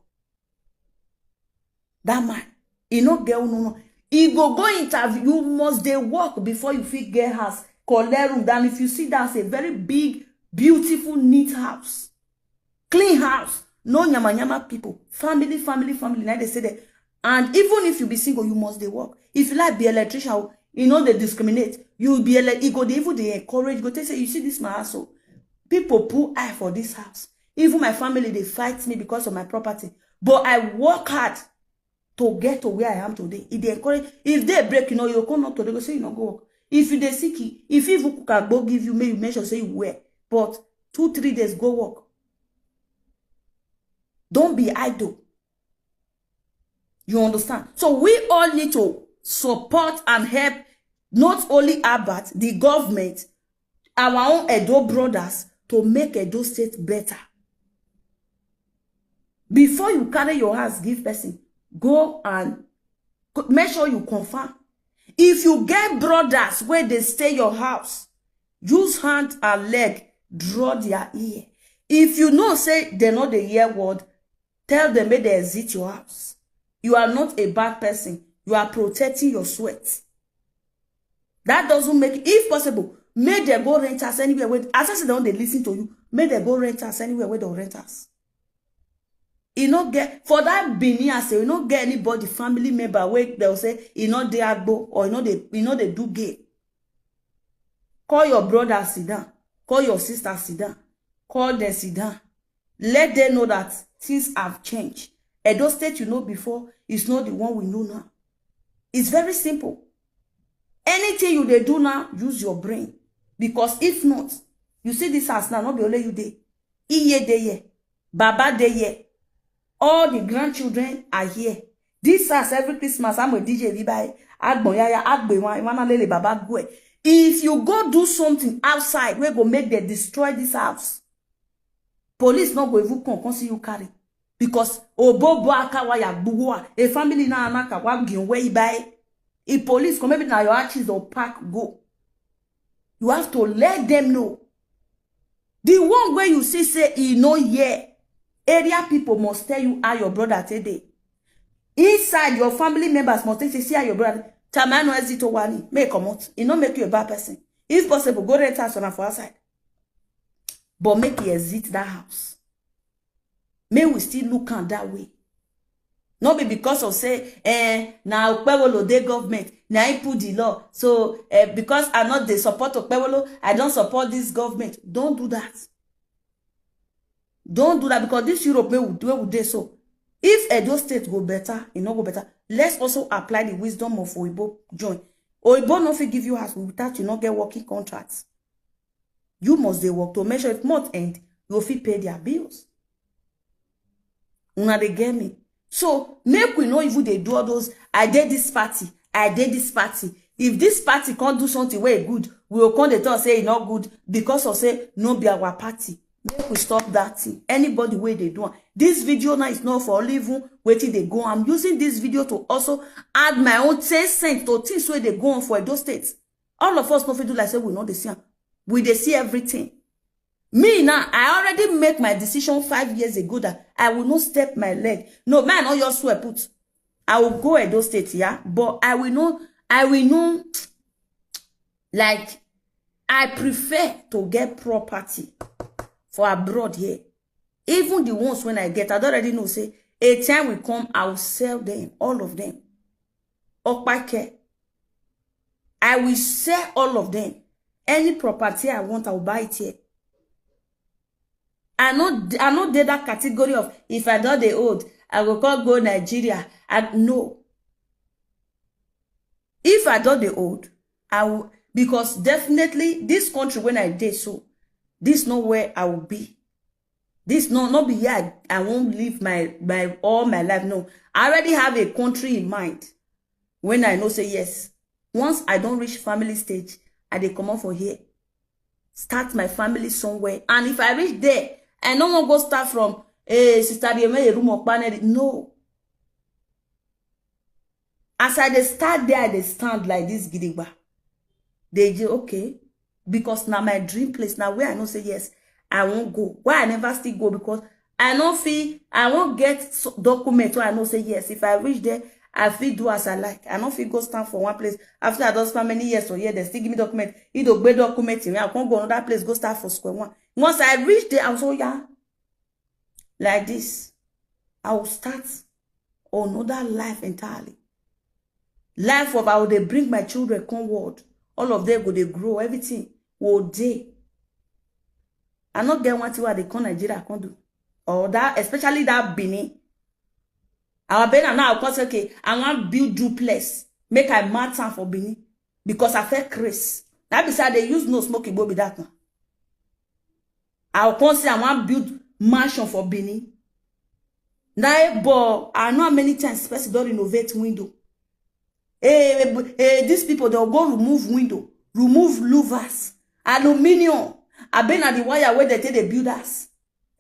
S1: That man, he no girl no. He go interview. You must they work before you fit get house. Collect room. Then if you see that's a very big, beautiful, neat house, clean house. No nyama people. Family. Now they say that. And even if you be single, you must they work. If you like be electrician, you know they discriminate. You be they encourage. Go say, you see this my house. So people put eye for this house. Even my family, they fight me because of my property. But I work hard to get to where I am today. If they encourage, if they break, you come up to they go say you no go work. If you they sick, if you can go give you, maybe make sure say you wear. But 2-3 days go work. Don't be idle. You understand? So we all need to support and help not only Albert, the government, our own Edo brothers to make Edo State better. Before you carry your house, give person, go and Make sure you confirm. If you get brothers where they stay your house, use hand and leg, draw their ear. If you know, say they know the hear word, tell them may they exit your house. You are not a bad person. You are protecting your sweat. That doesn't make, if possible, may they go rent us anywhere. As I said, they listen to you. May they go rent us anywhere where they rent us. You not get, for that Benin, I say, you not get anybody, family member, where they'll say, you know they agbo, or you know they do gay. Call your brother, sit down. Call your sister, sit down. Call them, sit down. Let them know that things have changed. Edo State you know before is not the one we know now. It's very simple. Anything you they do now, use your brain. Because if not, you see this house now, not be only you there. Iye de ye. Baba de ye. All the grandchildren are here. This house every Christmas, I'm a DJ Vibai. Agboyaya, Agbewa, Imanalele Baba Gwe. If you go do something outside, we go make them destroy this house. Police not go even come see you carry. Because Obobo Akawaya Bugua, a family na anaka wagin way by. If police come maybe now your arches or park go. You have to let them know. The one where you see say he know yeah. Area people must tell you how your brother today. Inside your family members must say see how your brother. Tamano ezito wani. May come out. It not make you a bad person. If possible, go rent house on for outside. But make you exit that house. May we still look at that way. Not be because of say, now Okpewolo de government, now I put the law. So because I'm not the support of Okpewolo, I don't support this government. Don't do that. Don't do that because this Europe where would they so. If Edo State go better, it not go better. Let's also apply the wisdom of Oibo join. Oibo not give you house without you not get working contracts. You must they work to make sure if month end, you fit pay their bills. Una they get me. So make we know if they do all those. I did this party. I did this party. If this party can't do something way good, we will come the talk say it's not good because of say no be our party. Make we stop that thing. Anybody way they do. This video now is not for even waiting they go. I'm using this video to also add my own 10 cents to things where they go on for those states. All of us know do like say we know the same. We they see everything. Me now, I already make my decision 5 years ago that I will not step my leg. No, man, not your swear put. I will go at those states, yeah. But I will know, like, I prefer to get property for abroad here. Even the ones when I get, I don't already know, say, a time will come, I will sell them, all of them. Okpake. I will sell all of them. Any property I want, I will buy it here. I not did that category of if I don't the old, I will call go Nigeria. No. If I don't the old, I will because definitely this country when I did so, this not where I will be. This not be here. I won't live my all my life. No. I already have a country in mind. When I know say yes. Once I don't reach family stage, I they come out for here. Start my family somewhere. And if I reach there, I no one go start from sister the room of panel. No. As I they start there, they stand like this gidigba. They say, okay. Because now my dream place, now where I know say yes, I won't go. Why I never still go? Because I don't feel I won't get document where I know say yes. If I reach there, I feel do as I like. I don't feel go stand for one place. After I don't spend many years or years, they still give me document. It will be document me. I can't go another place, go start for square one. Once I reach there, I'm so yeah. Like this. I will start another life entirely. Life of how they bring my children conward. All of them go they grow, everything will they. I not get one thing what they call Nigeria can't do. Or that, especially that Benin. Our Benin now, of course, okay, I want build duplex. Make a mad time for Benin. Because I felt Chris. That beside they use no smoking boy with that now. I'll come say I want build mansion for Benin. Now, but I know many times person don't renovate window. These people they'll go remove window, remove louvers, aluminium. I been at the wire where they take the builders,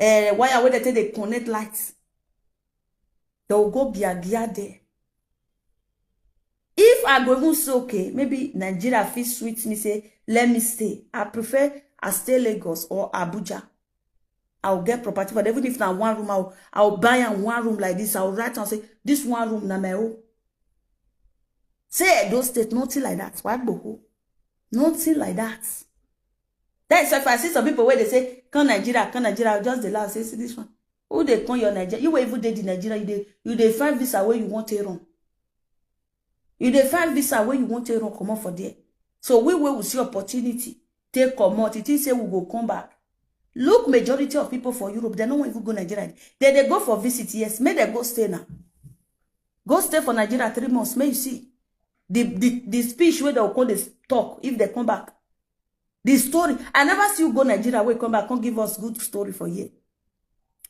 S1: wire where they take the connect lights. They'll go be a gear there. I go even say, okay, maybe Nigeria feels sweet me, say, let me stay. I prefer I stay Lagos or Abuja. I'll get property, but even if now one room, I'll buy a one room like this. I'll write and say, this one room na my own. Say those states, nothing like that. Why go? Nothing like that. That's if I see some people where they say, come Nigeria, just the last say, see this one. Who they come your Nigeria? You will even date in Nigeria, you they find visa where you want to run. You they find visa where you want to run, come on for there. So we will see opportunity. Take come out. It is say we go come back. Look, majority of people for Europe, they don't even go Nigeria. They go for visit, yes. May they go stay now. Go stay for Nigeria 3 months. May you see. The speech where they'll call this talk if they come back. The story. I never see you go Nigeria where come back. Can't give us good story for you.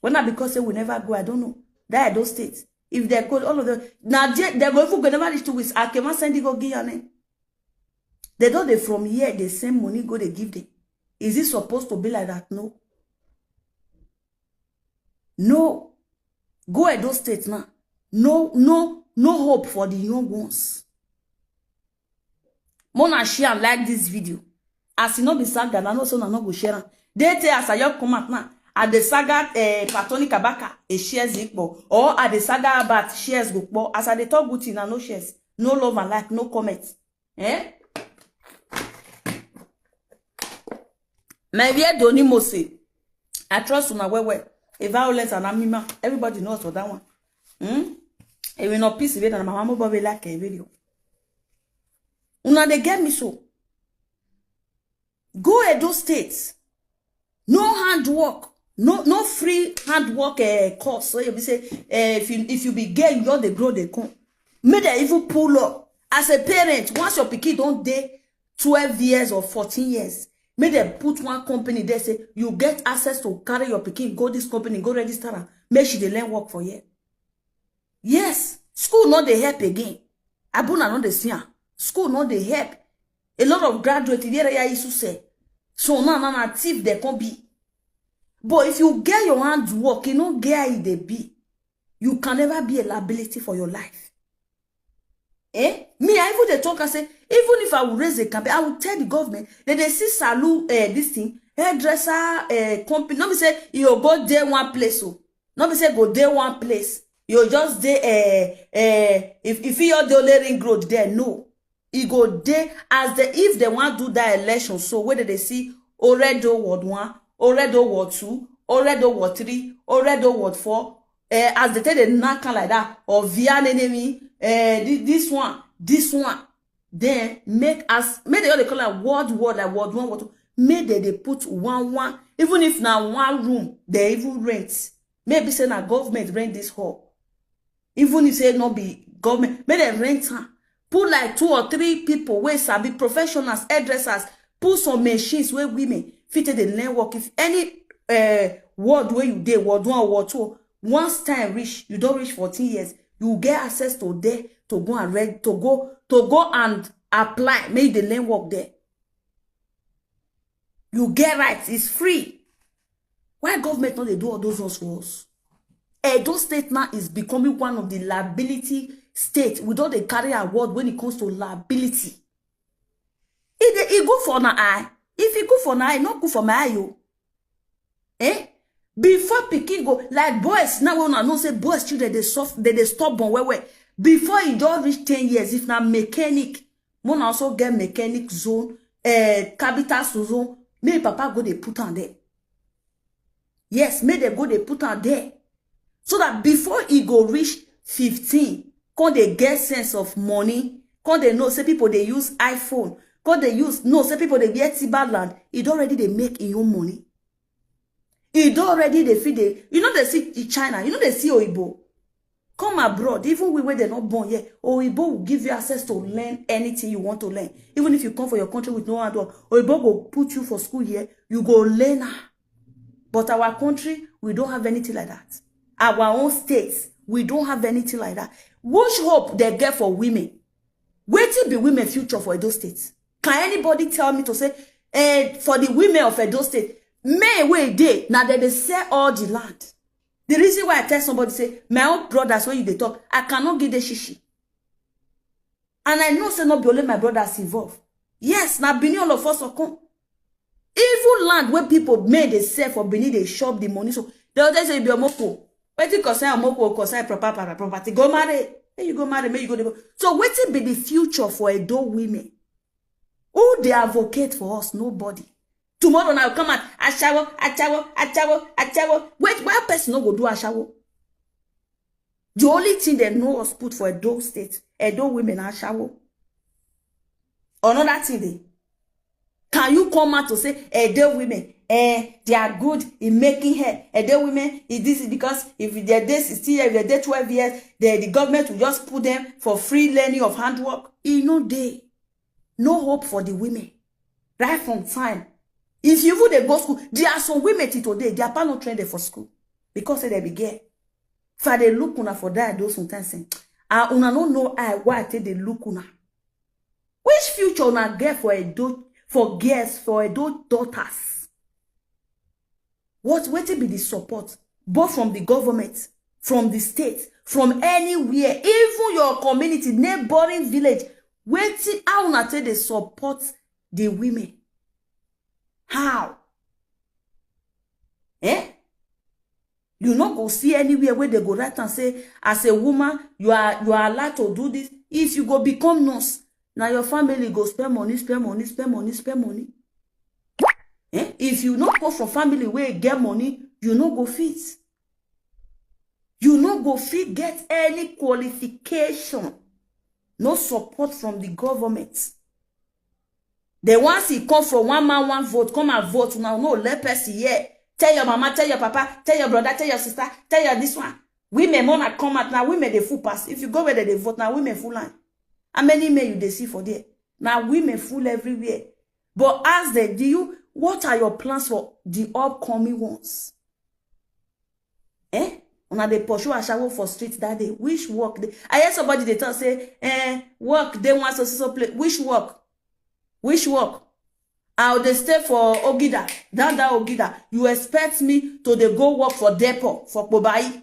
S1: When not because they will never go, I don't know. That are those states. If they go, all of them. Now they go if we go never reach 2 weeks. I cannot send you go Guyana. They don't they from here, the same money go they give them. Is it supposed to be like that? No. No. Go at those states now. No hope for the young ones. Mona share and like this video. As you know, the saga, I know so na no go share. They tell us I come out now. At the saga, Patoni Kabaka, a shares equal, or at the saga about shares go. As I they talk good thing, no shares, no love and like, no comments. Eh? Maybe I don't even say. I trust una well. A violence and amima. Everybody knows for that one. If we not peace with and my mama will like a video. Una they get me so. Go at those states. No handwork. No free handwork course. So you be say if you be gay, you don't they grow they come. May they even pull up. As a parent, once your pikin don't date 12 years or 14 years. May they put one company there, say, you get access to carry your pikin, go this company, go register her. Make sure they learn work for you. Yes, school not they help again. Abuna not they see her. School not they help. A lot of graduates, there is say. So now, thief they can be. But if you get your hands work, you know, get they be. You can never be a liability for your life. Me, I even they talk and say, even if I will raise a campaign, I will tell the government that they see salute this thing, hairdresser company. Not be say you go there one place, so not be say go there one place. You just there if you're the only ring road there, no. You go there as the if they want to do that election. So whether they see already Ward 1, already Ward 2, already Ward 3, already Ward 4, as they tell the knock like that, or via enemy. This one, then make they call it word like word 1, word 2. Make they put one, even if now one room, they even rent. Maybe say na government rent this hall. Even if say not be government, make they rent her. Put like 2 or 3 people where sabi professionals, hairdressers, put some machines where women fitted the network. If any word where you did, word 1 or word 2, once time reach, you don't reach 14 years. You get access to there to go and read to go and apply. Make the lane work there. You get rights. It's free. Why government not they do all those laws? Edo State now is becoming one of the liability states without they carry a word when it comes to liability. It good for an eye. If it good for an eye, not good for my eye, yo. Before pikin go like boys now when I know say boys children they stop on where before you don't reach 10 years if na mechanic mon also get mechanic zone capital zone may papa go they put on there. Yes, may they go they put on there so that before he go reach 15 can they get sense of money, can they know say people they use iPhone, can they use no say people they get Timberland, it already they make in your money. It already they feed the, you know they see China, you know they see Oibo. Come abroad, even where they're not born yet, Oibo will give you access to learn anything you want to learn. Even if you come for your country with no handwork, Oibo will put you for school here, you go learn. But our country, we don't have anything like that. Our own states, we don't have anything like that. What hope they get for women? Wait till be women future for Edo State. Can anybody tell me to say, for the women of Edo State, May way day now they sell all the land. The reason why I tell somebody say my own brothers when you they talk, I cannot give the shishi. And I know say not be only my brothers involved. Yes, now Benin all of us will come. Even land where people made they sell for Benin, they shop the money. So they'll just say be a moko. Wait till concern moko concern property. Go marry. Then you go marry, may you go. So wait till be the future for Edo women. Who they advocate for us? Nobody. Tomorrow now come and ashawo. Wait, why person no go do ashawo? The only thing they know us put for Edo state, Edo women ashawo. Another thing they. Can you come out to say Edo women, they are good in making hair? Edo women, this is because if their day 16 years, if their day 12 years, the government will just put them for free learning of handwork. No hope for the women. Right from time. If you would they go school, there are some women today, they are not trained for school. Because they be gay. For they look una for that, those sometimes say, una don't know why they look una. Which future una get for Edo? For girls, for adult daughters. What will be the support? Both from the government, from the state, from anywhere, even your community, neighboring village. Waiting how una they support the women. How? You not go see anywhere where they go right and say, as a woman, you are allowed to do this. If you go become nurse, now your family go spend money. If you not go for family where you get money, you not go fit. You not go fit get any qualification. No support from the government. The ones he come from one man, one vote, come and vote. Now no let person here. Tell your mama, tell your papa, tell your brother, tell your sister, tell your this one. Women wanna come out now, women they full pass. If you go where they vote now, women full line. How many men you they see for there? Now women full everywhere. But ask them, what are your plans for the upcoming ones? Una they pursue a shower for street that day. Which work? I hear somebody they tell say, work, they want so play. Which work? Which work? I'll they stay for Ogida. Down Ogida. You expect me to they go work for depot, for Pobai?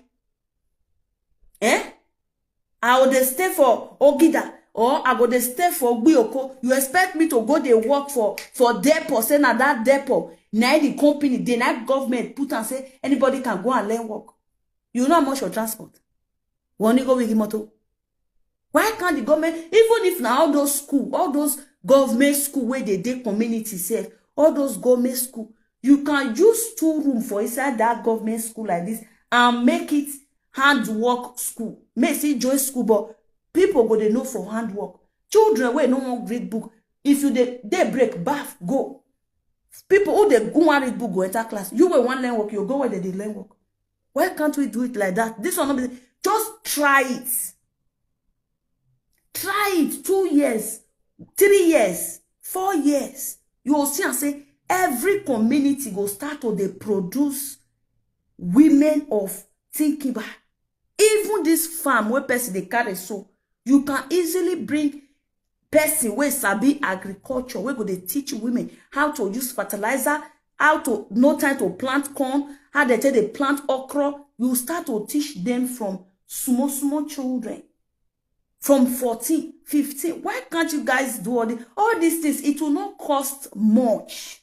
S1: I'll they stay for Ogida. Or I go to stay for Bioko. You expect me to go they work for depot, say na that depot. Now the company, the night government put and say anybody can go and learn work. You know how much your transport. One go with moto. Why can't the government, even if now all those school, all those government school where they community safe, all those government school, you can use 2 rooms for inside that government school like this and make it handwork school. Make it joy school, but people go they know for handwork. Children where no one read book. If you they break bath, go. People who they go and read book go enter class. You will want learn work, you go where they learn work. Why can't we do it like that? This one not be, just try it. Try it 2 years, 3 years, 4 years. You will see and say every community will start to they produce women of thinking back. Even this farm where person they carry so. You can easily bring person where sabi agriculture, where go they teach women how to use fertilizer, how to know time to plant corn, how they tell they plant okra. You start to teach them from small children. From 14, 15. Why can't you guys do all these things? It will not cost much.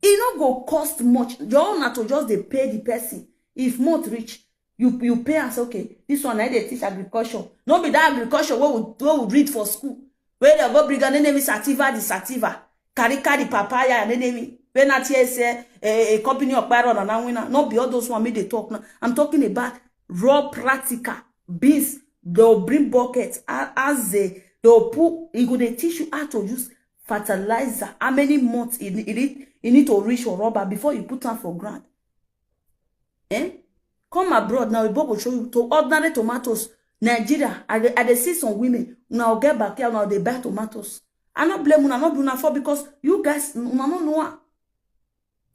S1: It not go cost much. You all not to just they pay the person. If month rich, you pay us, okay, this one I they teach agriculture. Not be that agriculture what would read for school. Where they go bring an enemy sativa, the sativa. Carry papaya and enemy. When I say a company of baron and winner, not be all those one me they talk now. I'm talking about raw practical beans. They'll bring buckets as they'll put, it go they teach you how to use fertilizer. How many months you need to reach your rubber before you put them for ground. Come abroad now, we will show you to ordinary tomatoes. Nigeria, I see some women now get back here now they buy tomatoes. I not blame you, I not do for because you guys no know.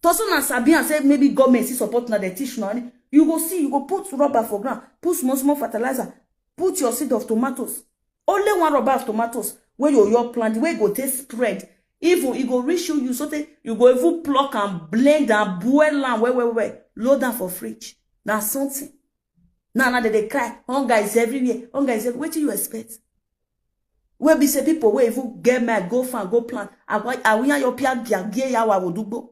S1: Tosun and Sabi and say maybe government see support now they teach now. You go see, you go put rubber for ground, put small fertilizer, put your seed of tomatoes. Only one rubber of tomatoes where your plant, where you go take spread. Even it go reach you so that you go even pluck and blend and boil and where load them for fridge. Now something. Now they cry. Hunger is everywhere. Hunger is everywhere. What do you expect? Where be say people where even get mad, go farm, go plant. I we your pia gear ya wa wodugbo.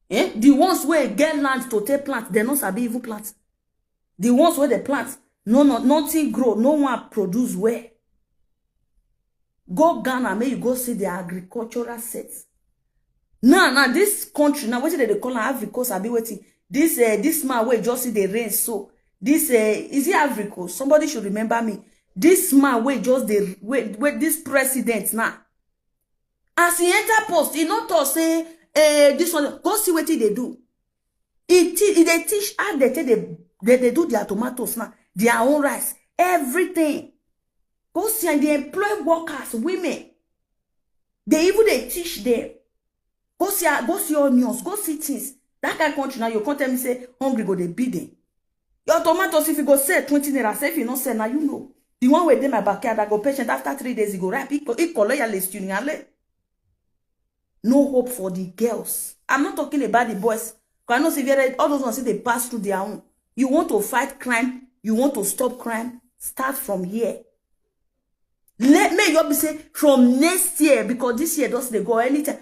S1: Eh? The ones where get land to take plant, they not sabi even plant. The ones where they plant, nothing grow, no one produce where. Go Ghana, may you go see the agricultural sets. Now, this country, now what they call agriculture, I be waiting. This man where just see the rain, so this is it agriculture? Somebody should remember me. This man where just the where this president now. As he enter post, he not to say this one, go see what they do. They teach how they do their tomatoes now, their own rice, everything. Go see, and they employ workers, women. They teach them. Go see onions, go see things. That kind of country now, you can't tell me say hungry go they beat them. Your tomatoes, if you go sell 20 naira, say if you not sell now, you know. The one where they my backyard, I go patient after 3 days, you go ripe. No hope for the girls. I'm not talking about the boys. Because I know see all those ones say they pass through their own. You want to fight crime, you want to stop crime, start from here. Let me you be say from next year, because this year doesn't go anytime.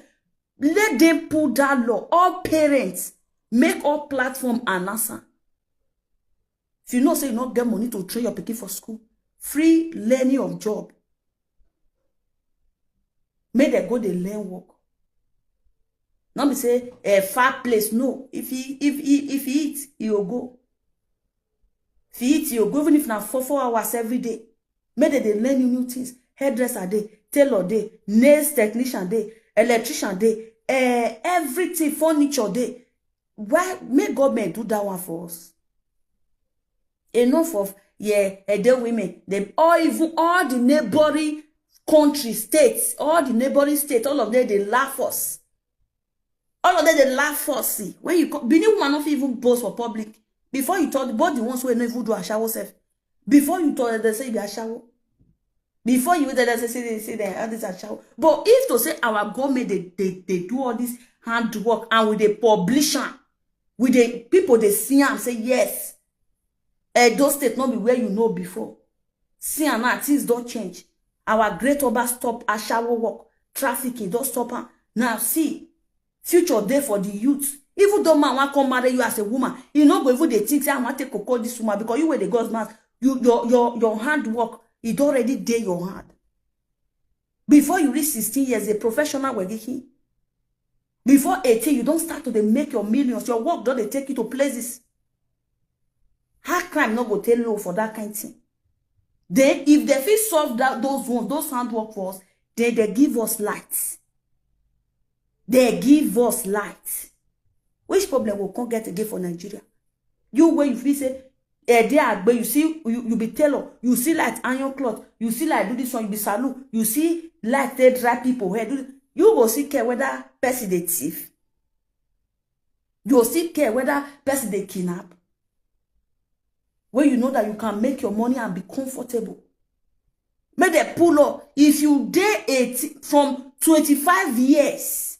S1: Let them pull that law. All parents make all platform an answer. If you know say you not get money to train your pikin for school, free learning of job. Make them go they learn work. Not be say a far place. No, if he eat, he will go. If he eat, he will go. Even if now 4 hours every day. Make them they learn new things. Hairdresser day, tailor day, nails technician day, electrician day, everything, furniture day. Why make government do that one for us? Enough of the women, them all the neighboring country states, all the neighboring states, all of them they laugh us. All of them they laugh us. See, when you Benin woman not even boast for public. Before you told both the ones who not even do a shower self. Before you told them they say be a shower. Before you they say they all this a shower. But if to say our government they do all this handwork and with the publisher, with the people they see and say yes. Those states not be where you know before. See and now things don't change. Our great Oba stop a shower work, trafficking, don't stop her. Now see, future day for the youth. Even though man want come marry you as a woman, you know go even they think say I want to call this woman because you were the God's man. Your handwork, it already did your hand. Before you reach 16 years, a professional will get him. Before 18, you don't start to make your millions. Your work don't they take you to places. Hard crime not go tell low for that kind of thing. Then if they feel solve that those handwork for us, then they give us light. They give us light. Which problem will come get again for Nigeria? You where you feel say but you see you be tailor, you see like iron cloth, you see like do this one, you be salute, you see like they dry people hair. You go see care whether person they thief. You go see care whether person they kidnap. Where you know that you can make your money and be comfortable. Make the pull up. If you dare from 25 years,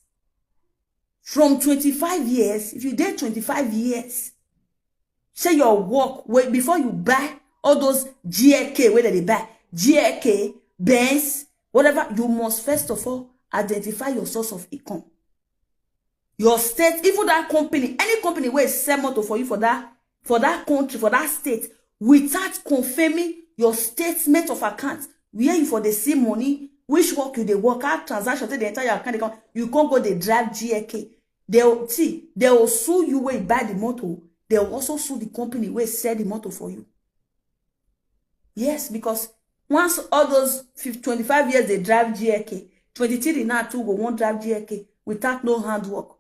S1: if you dare 25 years, say your work, wait, before you buy all those GLK, whether they buy GLK, Benz, whatever, you must first of all identify your source of income. Your state, even that company, any company where is sell motor for you for that country, for that state, without confirming your statement of account, where you for the same money, which work you they work out, transaction, the entire account, you can't go they drive GLK. They will sue you where you buy the motor. They will also sue the company where sell the motor for you. Yes, because once all those 25 years they drive GLK, 23 now too go won't drive GLK without no handwork.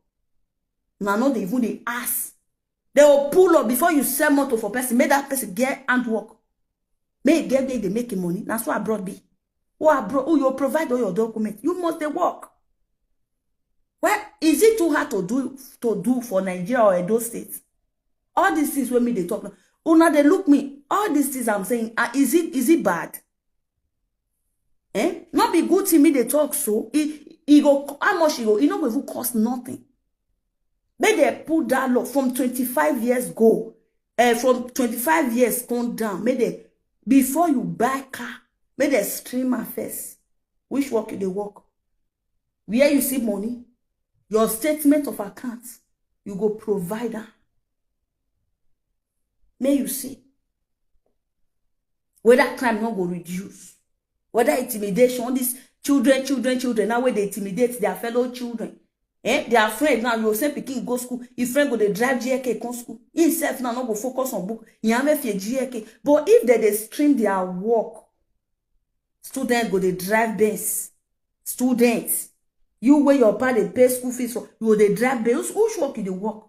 S1: Now no they even they ask. They will pull up before you sell motor for person. Make that person get handwork. May get they making money. That's what abroad be. Who you provide all your documents. You must they work. Well, is it too hard to do for Nigeria or Edo State? All these things when me they talk. Oh, now they look me. All these things I'm saying, is it bad? Not be good to me they talk so. It go how much it go? It not going to cost nothing. May they put that law from 25 years go. From 25 years come down. May they before you buy car, Make them stream affairs. Which work you dey work? Where you see money, your statement of account, you go provide am. May you see whether crime not go reduce, whether intimidation, all these children, now where they intimidate their fellow children. They are afraid now. You say pikin go school, if friend go they drive GK come school. Himself now not go focus on book. He have a GK. But if they stream their work, students go they drive base. Students, you where your party pay school fees for, you go they drive base. Who's work you they work?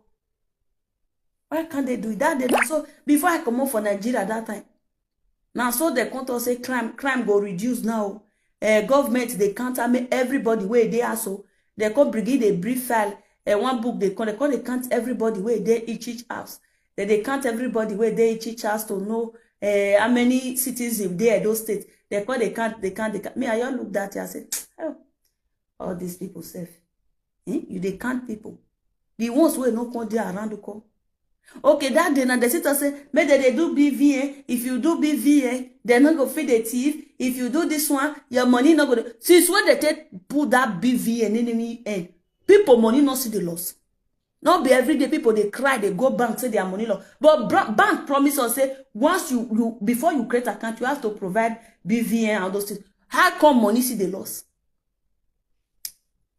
S1: Why can't they do it? That day, so before I come out for Nigeria that time. Now so they can't say crime go reduce now. Government they can't make everybody where they are so. They call brigade a brief file. One book they count everybody where they each house. They count everybody where they each house to know how many cities if they are those states. They count. Me, I all look that I say, oh, all these people safe. You they count people. The ones who no come there around the call. Okay, that day now the sister say, maybe they do BVA. If you do BVA, they're not gonna feed the thief. If you do this one, your money not gonna. Since when they take put that BVA and then people money not see the loss. Not be every day people they cry, they go bank say their money loss. But bank promise us say once you before you create account, you have to provide BVA and those things. How come money see the loss?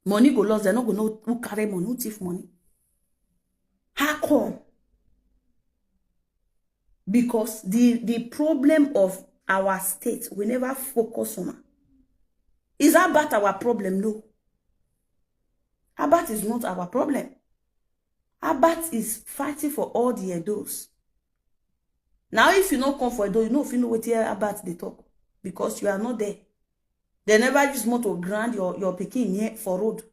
S1: Money go loss. They're not gonna know who carry money, who thief money. How come? Because the problem of our state, we never focus on it. Is about our problem? No. Abat is not our problem. Abat is fighting for all the Edos. Now, if you not come for Edo, you know if you know what Abat they talk. Because you are not there. They never use more to grant your picking here for road.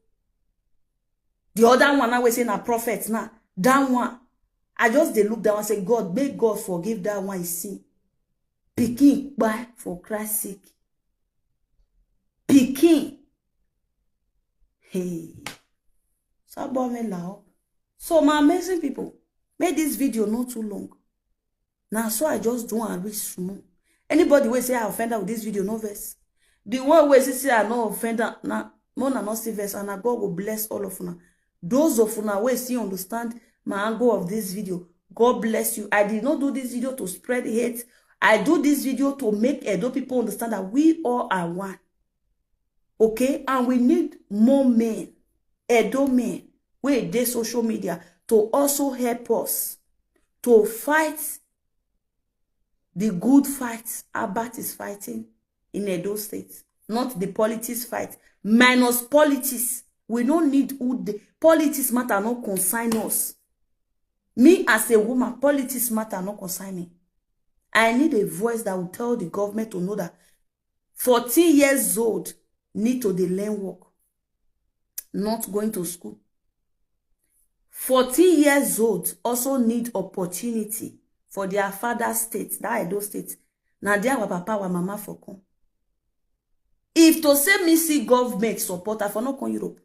S1: The other one now we saying a prophet now. That one. I just they look down and say, God, may God forgive that one sin. Picking by for Christ's sake. Picking. Hey. So my amazing people, make this video not too long. Now so I just do and reach small. Anybody will say I offender with this video, no verse. The one way say I no offender, now more than not see verse, and God will bless all of you. Those of you will see understand my angle of this video. God bless you. I did not do this video to spread hate. I do this video to make Edo people understand that we all are one. Okay? And we need more men, Edo men, with their social media to also help us to fight the good fight Abat is fighting in Edo State. Not the politics fight. Minus politics. We don't need who the politics matter not consign us. Me as a woman, politics matter not concern me. I need a voice that will tell the government to know that 14 years old need to learn work, not going to school. 14 years old also need opportunity for their father state, that Edo state. Now there our papa or mama for come. If to say me see government support, I for not come Europe.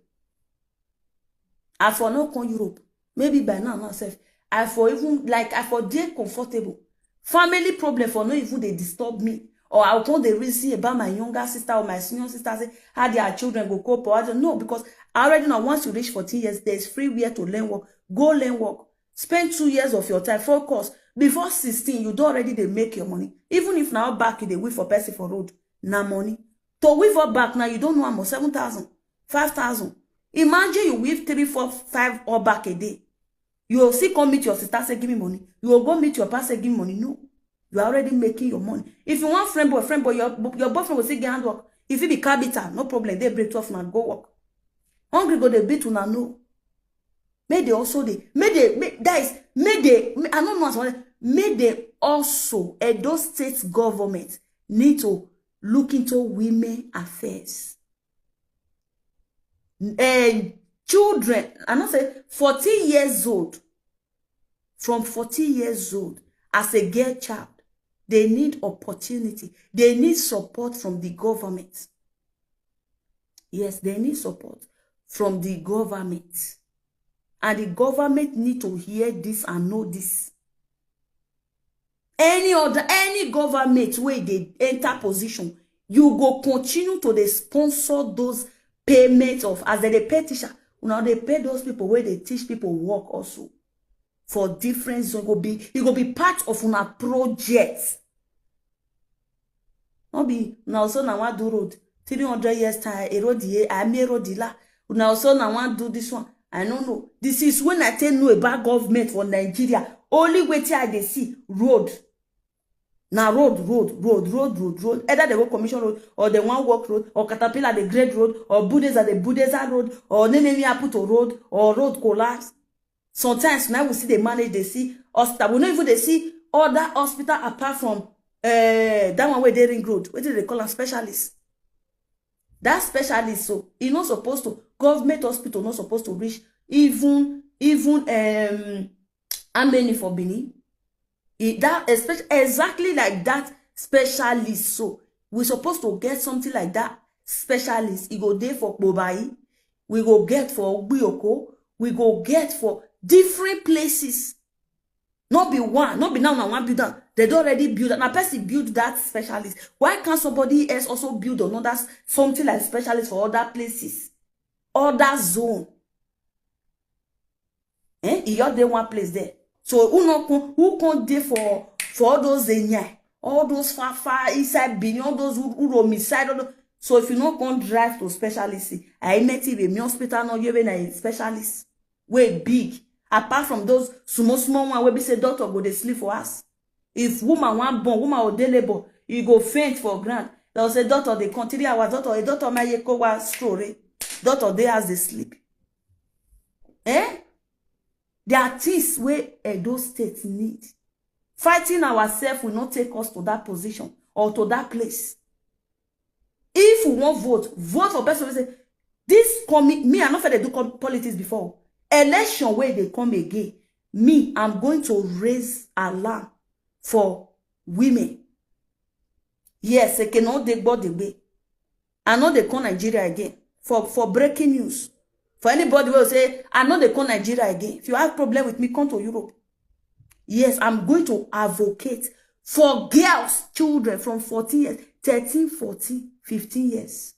S1: I for not come Europe. Maybe by now myself. I for even like I for dey comfortable. Family problem for no even they disturb me. Or I'll come the reason about my younger sister or my senior sister say how their children go cope or I don't know, because I already know once you reach 14 years, there's free way to learn work. Go learn work. Spend 2 years of your time, focus. Before 16, you don't already they make your money. Even if now back you they wait for person for road, na money. To weave up back now, you don't know how much 7,000, 5,000. Imagine you weave 3, 4, 5 or back a day. You will see come meet your sister, say, give me money. You will go meet your pastor, give me money. No. You are already making your money. If you want friend boy, your boyfriend will say, get hand work. If you be capital, no problem. They break off and go work. Hungry go they beat una no. May they also I don't know may they also Edo State government need to look into women affairs. Children, I not say 14 years old. From 14 years old, as a girl child, they need opportunity. They need support from the government. Yes, they need support from the government. And the government need to hear this and know this. Any government where they enter position, you go continue to dey sponsor those payments of as they pay teacher. Now they pay those people where they teach people work also for different zone. It go be part of una project. No be now so now want do road 300 years time a road here I may road la. Now so now want do this one. I don't know. This is when I tell you about government for Nigeria. Only way I they see road. Now road. Either they go commission road or they want walk road or caterpillar the grade road or Buddhas the Buddhas road or Nenemi put a road or road collapse. Sometimes now we see they manage, they see hospital. We don't even they see other hospital apart from that one where they ring road. What do they call a specialist? That specialist, so he not supposed to government hospital not supposed to reach even how many for Benin? That exactly like that specialist. So we're supposed to get something like that specialist. He go there for Obazee. We go get for Bioko. We go get for different places. Not be one. Not be now one builder. They don't already build. Now person build that specialist. Why can't somebody else also build another something like specialist for other places? Other zone. You got there one place there. So who can't there for all those all those far inside Benin, all those who roam inside. So if you not can drive to specialist, I met it a hospital no you a specialist. Way big. Apart from those small one where we say doctor go they sleep for us. If woman want born, woman will dey labor, you go faint for ground. They'll say doctor they continue our doctor, a doctor may go wa story. Doctor they as they sleep. There are things where those states need. Fighting ourselves will not take us to that position or to that place. If we want vote for person who say, this coming, me, I'm not going to do politics before. Election where they come again, me, I'm going to raise alarm for women. Yes, they cannot take body way. I know they call Nigeria again for breaking news. For anybody who will say, I know they call Nigeria again. If you have problem with me, come to Europe. Yes, I'm going to advocate for girls, children from 14 years, 13, 14, 15 years.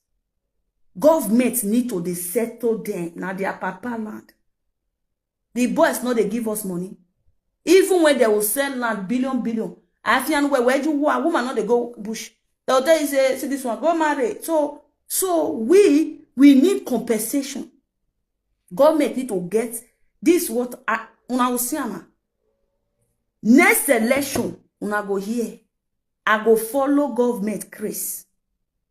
S1: Government need to settle them. Now they are papa land. The boys know they give us money. Even when they will sell land, billion. I feel where you want woman not they go bush. They'll tell you say this one, go marry. So we need compensation. Government need to get this what una will see ama. Next election, una go here. I go follow government Chris.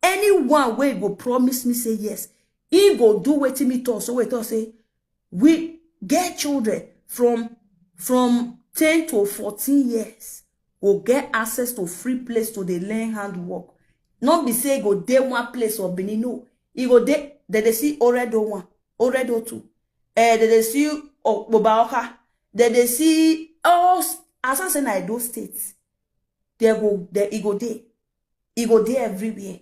S1: Anyone where go promise me say yes, he go do what me talk. So we talk say we get children from 10 to 14 years will get access to free place to the learn handwork. Not be say go there one place or Benin. No, he go there. They see already one, already two. They see Obaoka. They see all as I those states. He go there. He go there everywhere.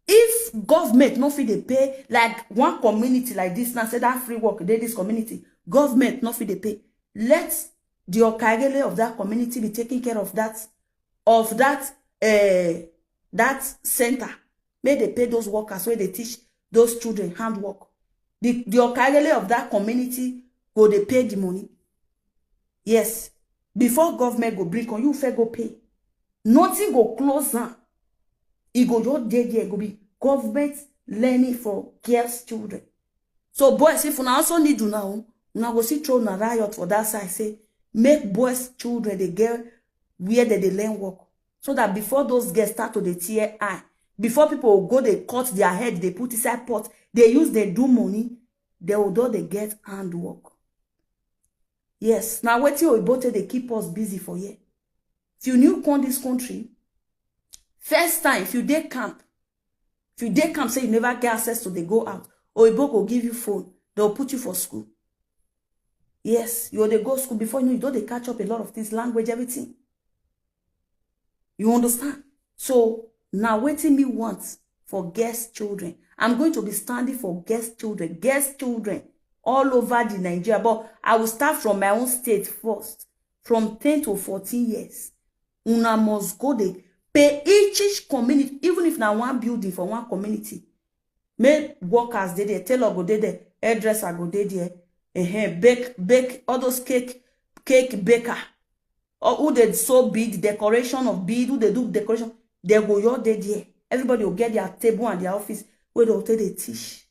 S1: If government not fit they pay like one community like this now say that free work they this community government not fit they pay. Let the okagele of that community be taking care of that center. May they pay those workers where they teach those children handwork. The okagele of that community go they pay the money. Yes, before government go bring on you fair go pay. Nothing go close down. It go just there go be government learning for girls children. So boys, if you also need to now, you go see throw a riot for that side. Say make boys children the girl where they learn work, so that before those girls start to the tear eye, before people go they cut their head, they put inside pot, they use they do money, they will do they get handwork. Yes, now what you about they keep us busy for year. If you new come this country, first time if you dey camp say you never get access to they go out, or Oyibo will give you phone, they'll put you for school. Yes, you they go school before you know you don't they catch up a lot of things, language, everything. You understand? So now waiting me once for guest children. I'm going to be standing for guest children all over the Nigeria. But I will start from my own state first. From 10 to 14 years. Una must go the pay each community, even if na one building for one community. Make workers dey there, tailor go dey there, hairdresser go dey there, bake all those cake baker, or who they sew bead, decoration of bead, who they do decoration, they go your day there. Everybody will get their table and their office where they teach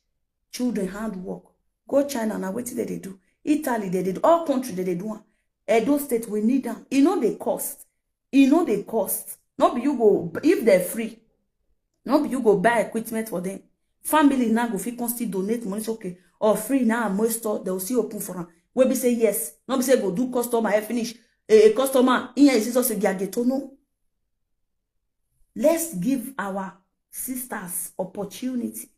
S1: children handwork. Go China now, what did they do? Italy, they did, all countries they do. Edo State, we need them. You know they cost. You know they cost. Not be you go, if they're free, not be you go buy equipment for them. Family now go fit still donate money, it's okay. Or free now, most store, they will see open for them. We be say yes. Not be say go do customer, I finish. A customer, in here is also get no. Let's give our sisters opportunity.